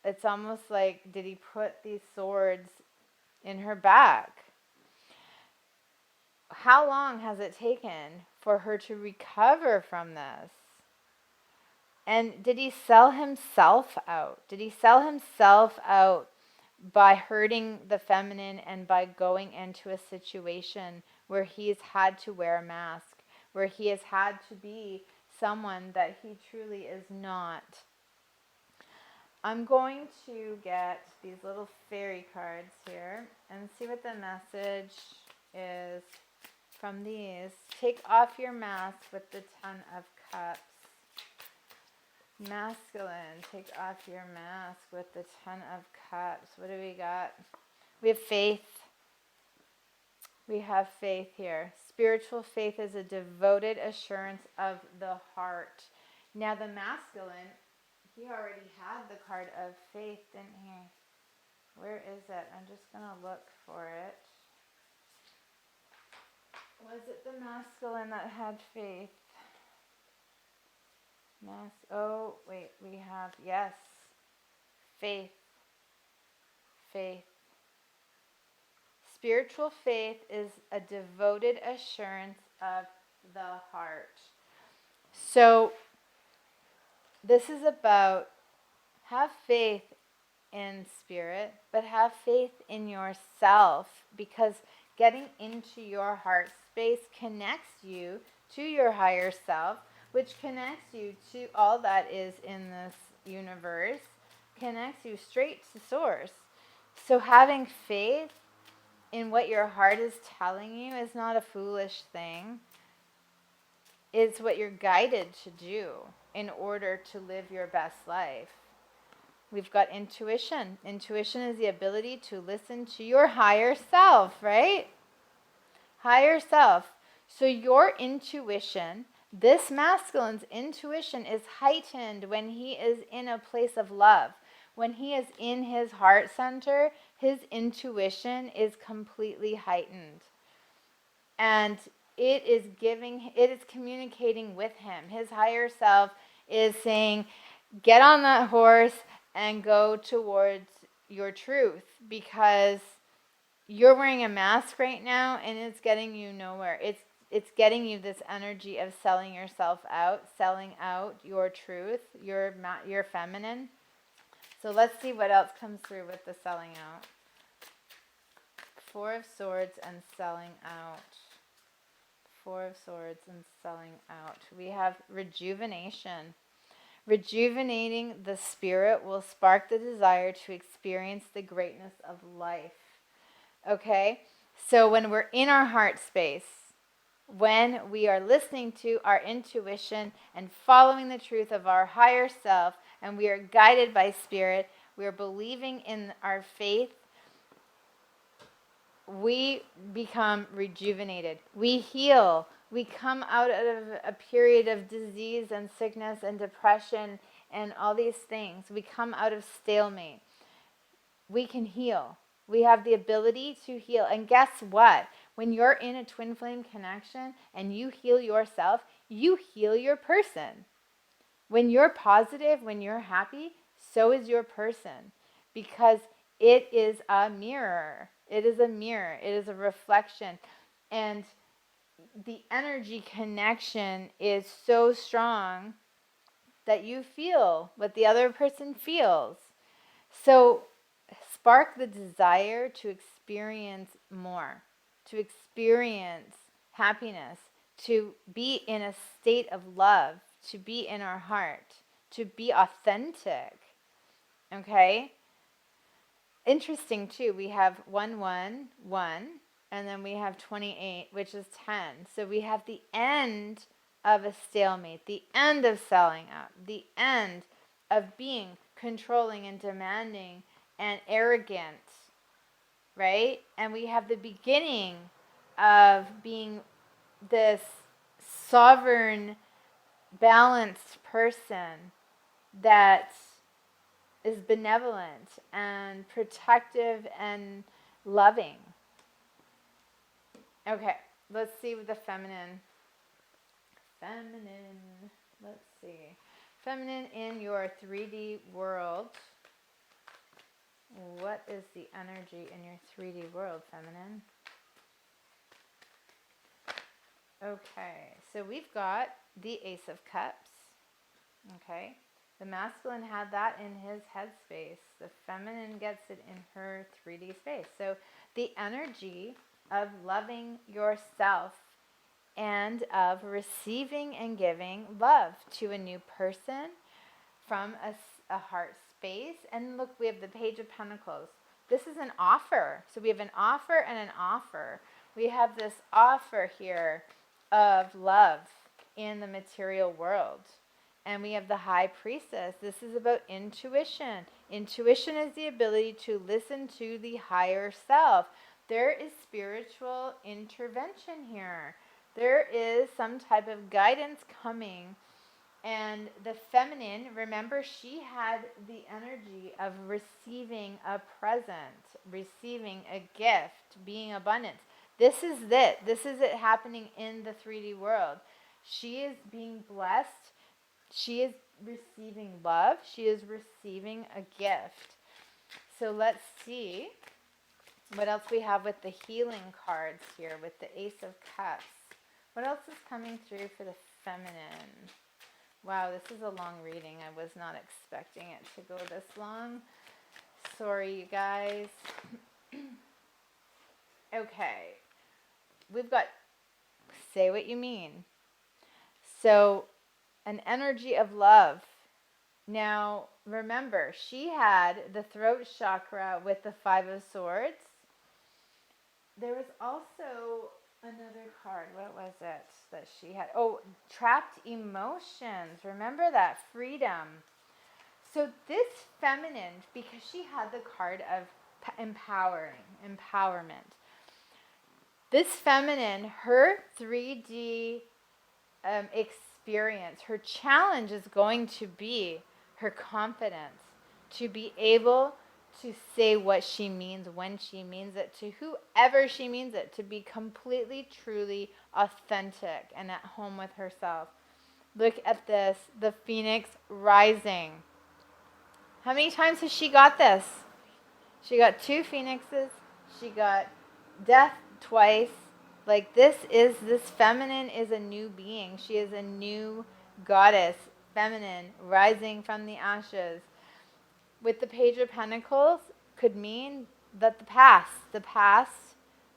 it's almost like, did he put these swords in her back? How long has it taken for her to recover from this? And did he sell himself out? Did he sell himself out by hurting the feminine and by going into a situation where he's had to wear a mask, where he has had to be someone that he truly is not? I'm going to get these little fairy cards here and see what the message is from these. Take off your mask with the Ten of Cups. Masculine, take off your mask with the Ten of Cups. What do we got? We have faith. We have faith here. Spiritual faith is a devoted assurance of the heart. Now the masculine, he already had the card of faith, didn't he? Where is it? I'm just going to look for it. Was it the masculine that had faith? Oh, wait, we have, yes, faith. Faith. Spiritual faith is a devoted assurance of the heart. So, this is about have faith in spirit, but have faith in yourself, because getting into your heart space connects you to your higher self, which connects you to all that is in this universe, connects you straight to source. So having faith in what your heart is telling you is not a foolish thing. It's what you're guided to do in order to live your best life. We've got intuition. Intuition is the ability to listen to your higher self, right? Higher self. So your intuition, this masculine's intuition, is heightened when he is in a place of love. When he is in his heart center, his intuition is completely heightened. And it is communicating with him. His higher self is saying, get on that horse and go towards your truth, because you're wearing a mask right now and it's getting you nowhere. It's getting you this energy of selling yourself out, selling out your truth, your feminine. So let's see what else comes through with the selling out. Four of Swords and selling out. Four of Swords and selling out. We have rejuvenation. Rejuvenating the spirit will spark the desire to experience the greatness of life. Okay? So when we're in our heart space, when we are listening to our intuition and following the truth of our higher self, and we are guided by spirit, we are believing in our faith, we become rejuvenated. We heal. We come out of a period of disease and sickness and depression and all these things. We come out of stalemate. We can heal. We have the ability to heal. And guess what? When you're in a twin flame connection and you heal yourself, you heal your person. When you're positive, when you're happy, so is your person. Because it is a mirror. It is a mirror. It is a reflection. And the energy connection is so strong that you feel what the other person feels. So spark the desire to experience more, to experience happiness, to be in a state of love, to be in our heart, to be authentic. Okay? Interesting too, we have 111, and then we have 28, which is 10. So we have the end of a stalemate, the end of selling out, the end of being controlling and demanding and arrogant, right? And we have the beginning of being this sovereign, balanced person that is benevolent and protective and loving. Okay, let's see with the feminine. Let's see. Feminine in your 3D world. What is the energy in your 3D world, feminine? Okay, so we've got the Ace of Cups. Okay, the masculine had that in his headspace. The feminine gets it in her 3D space. So the energy of loving yourself and of receiving and giving love to a new person from a heart space. And look, we have the Page of Pentacles. This is an offer. So we have an offer and an offer. We have this offer here of love in the material world. And we have the High Priestess. This is about intuition. Intuition is the ability to listen to the higher self. There is spiritual intervention here. There is some type of guidance coming. And the feminine, remember, she had the energy of receiving a present, receiving a gift, being abundant. This is it. This is it happening in the 3D world. She is being blessed. She is receiving love. She is receiving a gift. So let's see what else we have with the healing cards here, with the Ace of Cups. What else is coming through for the feminine? Wow, this is a long reading. I was not expecting it to go this long. Sorry, you guys. Okay. We've got say what you mean. So, an energy of love. Now, remember, she had the throat chakra with the 5 of Swords. There was also another card. What was it that she had? Oh, trapped emotions. Remember that? Freedom. So this feminine, because she had the card of empowerment. This feminine, her 3D experience, her challenge is going to be her confidence, to be able to say what she means when she means it to whoever she means it, to be completely, truly authentic and at home with herself. Look at this, the Phoenix rising. How many times has she got this? She got 2 phoenixes. She got death twice. Like this feminine is a new being. She is a new goddess, feminine, rising from the ashes. With the Page of Pentacles could mean that the past,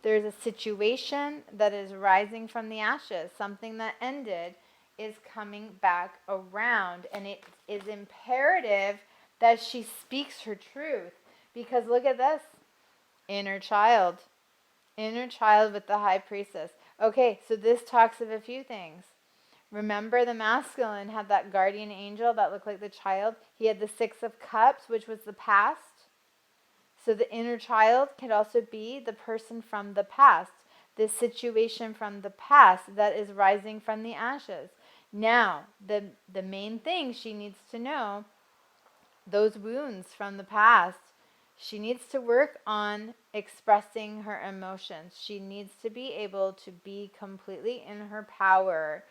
there's a situation that is rising from the ashes. Something that ended is coming back around. And it is imperative that she speaks her truth. Because look at this. Inner child. Inner child with the High Priestess. Okay, so this talks of a few things. Remember, the masculine had that guardian angel that looked like the child. He had the 6 of Cups, which was the past. So the inner child could also be the person from the past. This situation from the past that is rising from the ashes. Now, the main thing she needs to know, those wounds from the past, she needs to work on expressing her emotions. She needs to be able to be completely in her power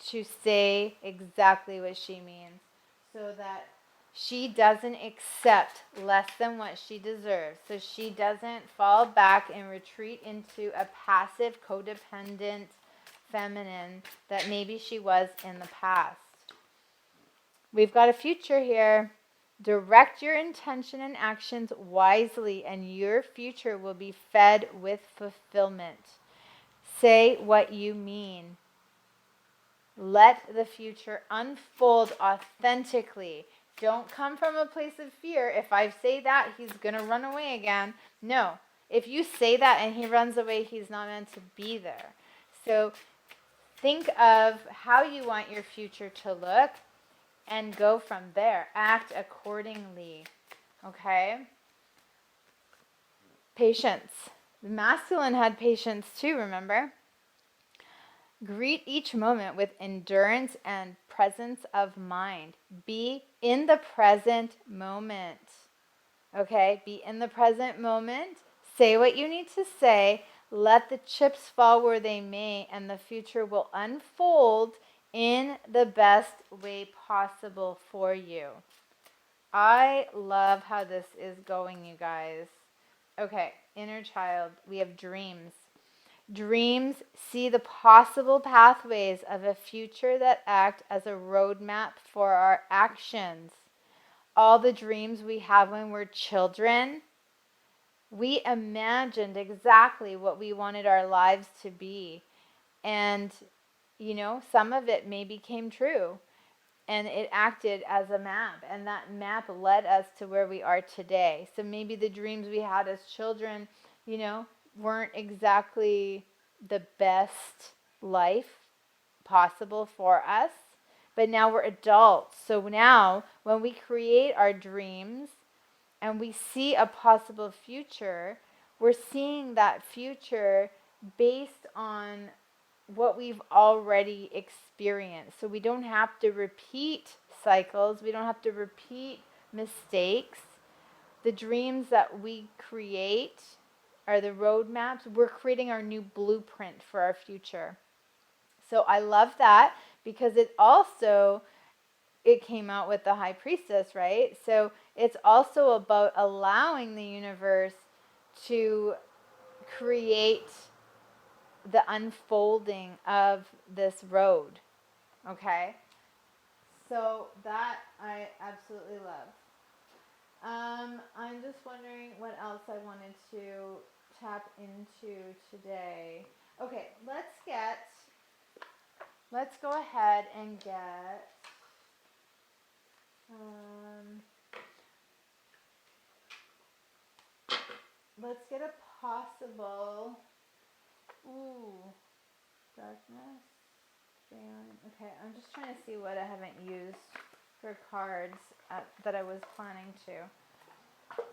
to say exactly what she means so that she doesn't accept less than what she deserves. So she doesn't fall back and retreat into a passive, codependent feminine that maybe she was in the past. We've got a future here. Direct your intention and actions wisely, and your future will be fed with fulfillment. Say what you mean. Let the future unfold authentically. Don't come from a place of fear. If I say that, he's going to run away again. No. If you say that and he runs away, he's not meant to be there. So think of how you want your future to look and go from there. Act accordingly. Okay? Patience. The masculine had patience too, remember? Greet each moment with endurance and presence of mind. Be in the present moment. Okay? Be in the present moment. Say what you need to say. Let the chips fall where they may, and the future will unfold in the best way possible for you. I love how this is going, you guys. Okay, inner child. We have dreams. Dreams see the possible pathways of a future that act as a roadmap for our actions. All the dreams we have when we're children, we imagined exactly what we wanted our lives to be. And, some of it maybe came true. And it acted as a map. And that map led us to where we are today. So maybe the dreams we had as children, weren't exactly the best life possible for us. But now we're adults. So now when we create our dreams and we see a possible future, we're seeing that future based on what we've already experienced. So we don't have to repeat cycles. We don't have to repeat mistakes. The dreams that we create are the roadmaps. We're creating our new blueprint for our future. So I love that because it came out with the High Priestess, right? So it's also about allowing the universe to create the unfolding of this road. Okay? So that I absolutely love. I'm just wondering what else I wanted to tap into today. Okay, let's go ahead and get let's get a possible darkness. Okay, I'm just trying to see what I haven't used for cards that I was planning to.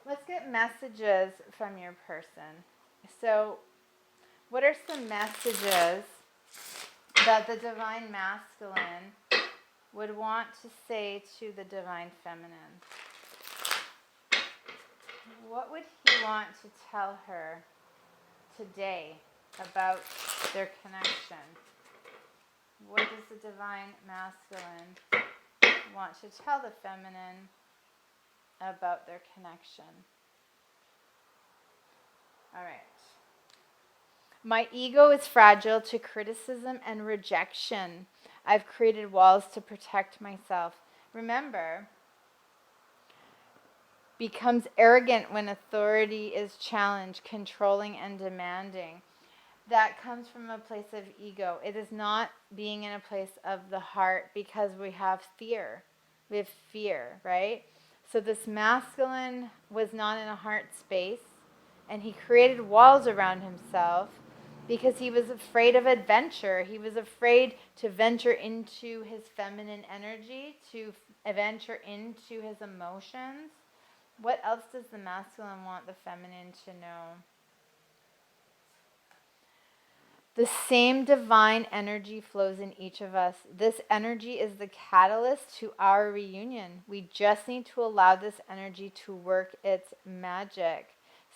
Let's get messages from your person. So, what are some messages that the Divine Masculine would want to say to the Divine Feminine? What would he want to tell her today about their connection? What does the Divine Masculine want to tell the Feminine about their connection? All right. My ego is fragile to criticism and rejection. I've created walls to protect myself. Remember, becomes arrogant when authority is challenged, controlling and demanding. That comes from a place of ego. It is not being in a place of the heart because we have fear. We have fear, right? So this masculine was not in a heart space, and he created walls around himself because he was afraid of adventure. He was afraid to venture into his feminine energy, to venture into his emotions. What else does the masculine want the feminine to know? The same divine energy flows in each of us. This energy is the catalyst to our reunion. We just need to allow this energy to work its magic.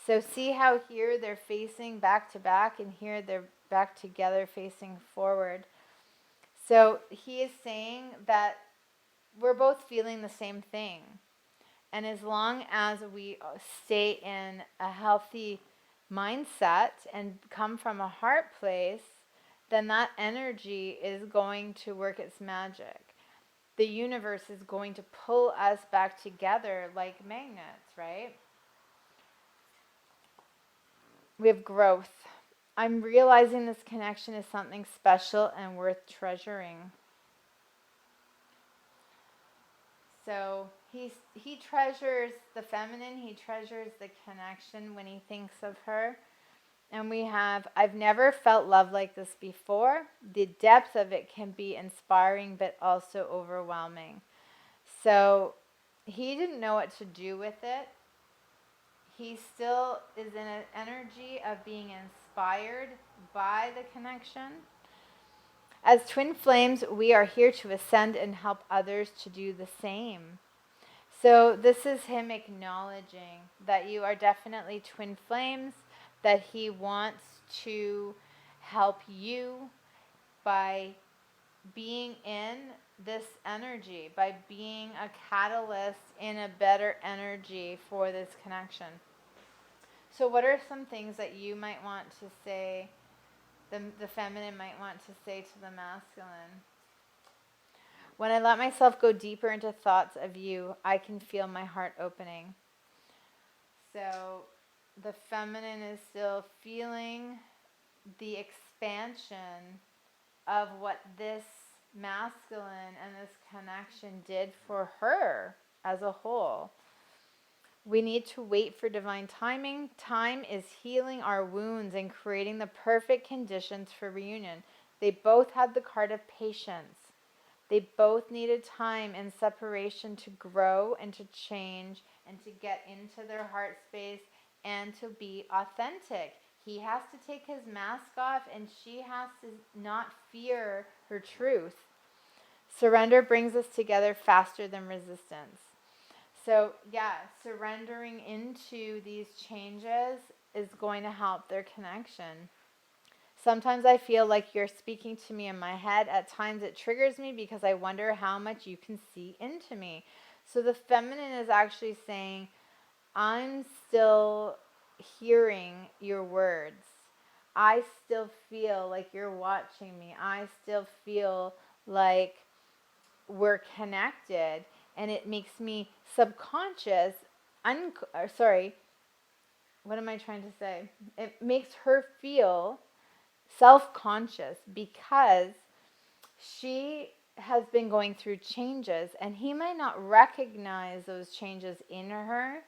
So see how here they're facing back to back, and here they're back together facing forward. So he is saying that we're both feeling the same thing. And as long as we stay in a healthy mindset and come from a heart place, then that energy is going to work its magic. the universe is going to pull us back together like magnets, right? We have growth. I'm realizing this connection is something special and worth treasuring. So he treasures the feminine, he treasures the connection when he thinks of her. And we have, I've never felt love like this before. The depth of it can be inspiring but also overwhelming. So he didn't know what to do with it. He still is in an energy of being inspired by the connection. As twin flames, we are here to ascend and help others to do the same. So this is him acknowledging that you are definitely twin flames, that he wants to help you by being in this energy, by being a catalyst in a better energy for this connection. So what are some things that you might want to say, the feminine might want to say to the masculine? When I let myself go deeper into thoughts of you, I can feel my heart opening. So the feminine is still feeling the expansion of what this masculine and this connection did for her as a whole. We need to wait for divine timing. Time is healing our wounds and creating the perfect conditions for reunion. They both had the card of patience. They both needed time and separation to grow and to change and to get into their heart space and to be authentic. He has to take his mask off and she has to not fear her truth. Surrender brings us together faster than resistance. So, yeah, surrendering into these changes is going to help their connection. Sometimes I feel like you're speaking to me in my head. At times it triggers me because I wonder how much you can see into me. So the feminine is actually saying, I'm still hearing your words. I still feel like you're watching me. I still feel like we're connected. And it makes me subconscious, what am I trying to say? It makes her feel self-conscious because she has been going through changes and he might not recognize those changes in her,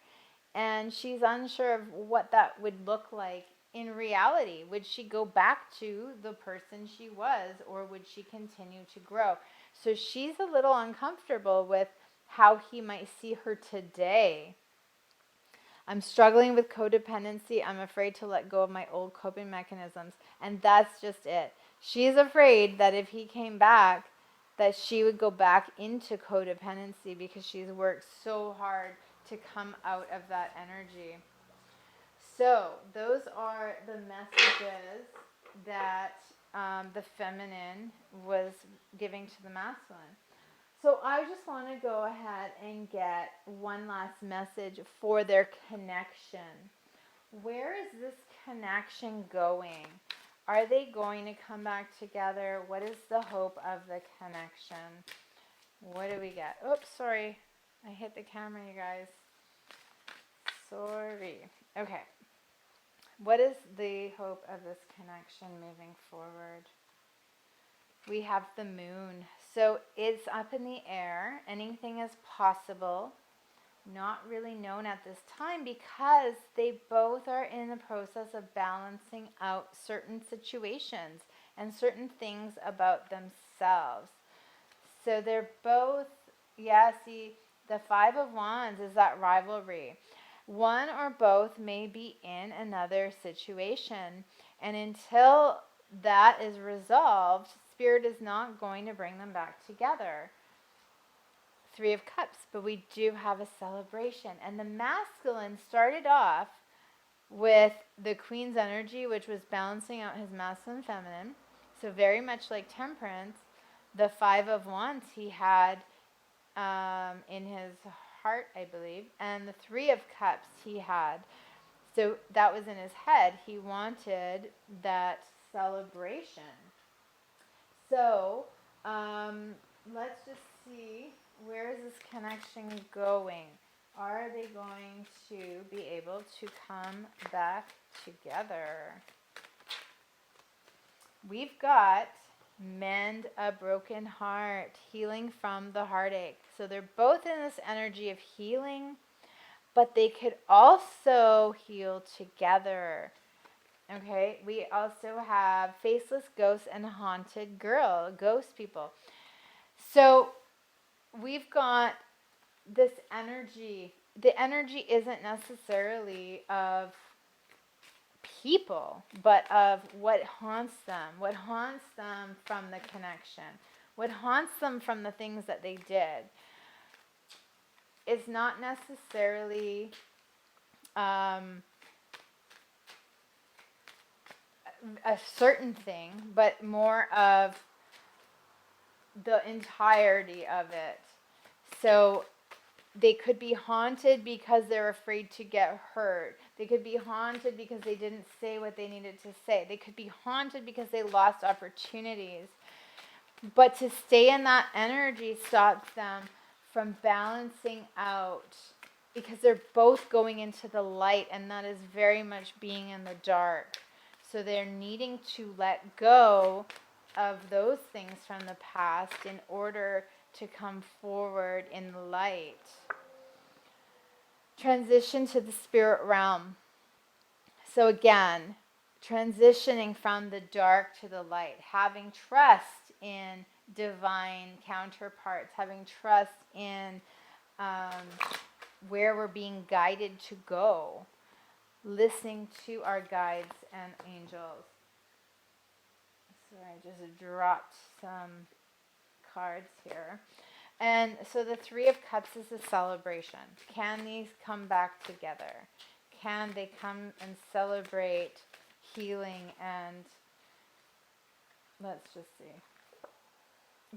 and she's unsure of what that would look like in reality. Would she go back to the person she was, or would she continue to grow? So she's a little uncomfortable with how he might see her today. I'm struggling with codependency. I'm afraid to let go of my old coping mechanisms. And that's just it. She's afraid that if he came back, that she would go back into codependency because she's worked so hard to come out of that energy. So those are the messages that the feminine was giving to the masculine. So I just want to go ahead and get one last message for their connection. Where is this connection going? Are they going to come back together? What is the hope of the connection? What do we get? Oops, sorry. I hit the camera, you guys. Sorry. Okay. What is the hope of this connection moving forward? We have the moon. So it's up in the air. Anything is possible. Not really known at this time because they both are in the process of balancing out certain situations and certain things about themselves. So they're both, see, the Five of Wands is that rivalry. One or both may be in another situation, and until that is resolved, Spirit is not going to bring them back together. Three of Cups, but we do have a celebration. And the masculine started off with the Queen's energy, which was balancing out his masculine and feminine. So very much like Temperance, the Five of Wands he had in his heart, I believe, and the Three of Cups he had. So that was in his head. He wanted that celebration. So let's just see, where is this connection going? Are they going to be able to come back together? We've got mend a broken heart, healing from the heartache. So they're both in this energy of healing, but they could also heal together. Okay, we also have faceless ghosts and haunted ghost people. So we've got this energy. The energy isn't necessarily of people, but of what haunts them from the connection, what haunts them from the things that they did. It's not necessarily a certain thing, but more of the entirety of it. So they could be haunted because they're afraid to get hurt. They could be haunted because they didn't say what they needed to say. They could be haunted because they lost opportunities. But to stay in that energy stops them from balancing out, because they're both going into the light, and that is very much being in the dark. So they're needing to let go of those things from the past in order to come forward in the light. Transition to the spirit realm. So again, transitioning from the dark to the light, having trust in divine counterparts, having trust in where we're being guided to go, listening to our guides and angels. Sorry, I just dropped some cards here. And so the Three of Cups is a celebration. Can these come back together? Can they come and celebrate healing and, let's just see,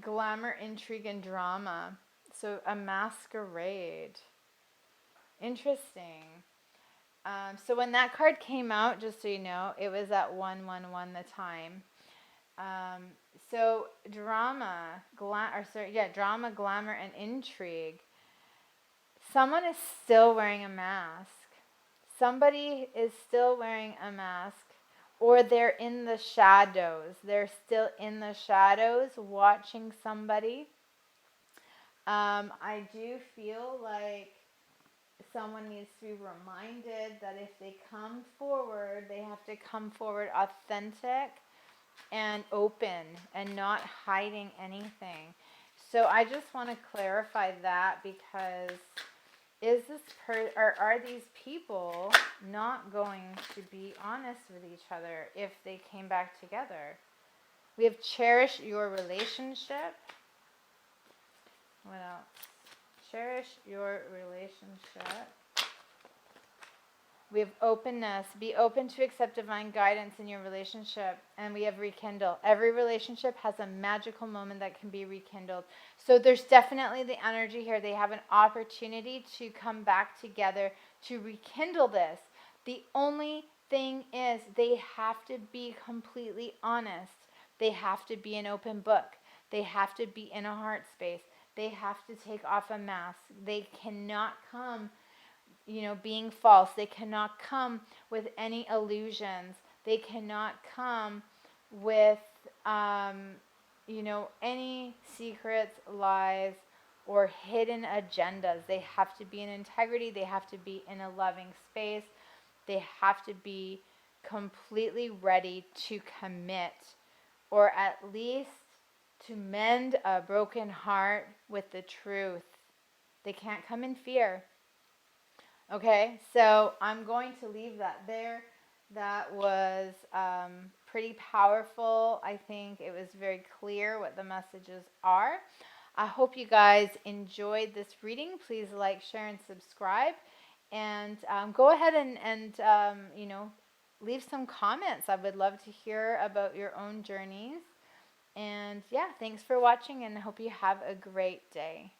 glamour, intrigue, and drama. So a masquerade. Interesting. So when that card came out, just so you know, it was at 111 the time. So drama, drama, glamour, and intrigue. Someone is still wearing a mask. Somebody is still wearing a mask, or they're in the shadows. They're still in the shadows watching somebody. I do feel like someone needs to be reminded that if they come forward, they have to come forward authentic and open and not hiding anything. So I just want to clarify that, because are these people not going to be honest with each other if they came back together? We have cherish your relationship. What else? Cherish your relationship. We have openness. Be open to accept divine guidance in your relationship. And we have rekindle. Every relationship has a magical moment that can be rekindled. So there's definitely the energy here. They have an opportunity to come back together to rekindle this. The only thing is they have to be completely honest. They have to be an open book. They have to be in a heart space. They have to take off a mask. They cannot come being false. They cannot come with any illusions. They cannot come with, any secrets, lies, or hidden agendas. They have to be in integrity. They have to be in a loving space. They have to be completely ready to commit, or at least to mend a broken heart with the truth. They can't come in fear. Okay, so I'm going to leave that there. That was pretty powerful. I think it was very clear what the messages are. I hope you guys enjoyed this reading. Please like, share, and subscribe. And go ahead and leave some comments. I would love to hear about your own journeys. And yeah, thanks for watching, and I hope you have a great day.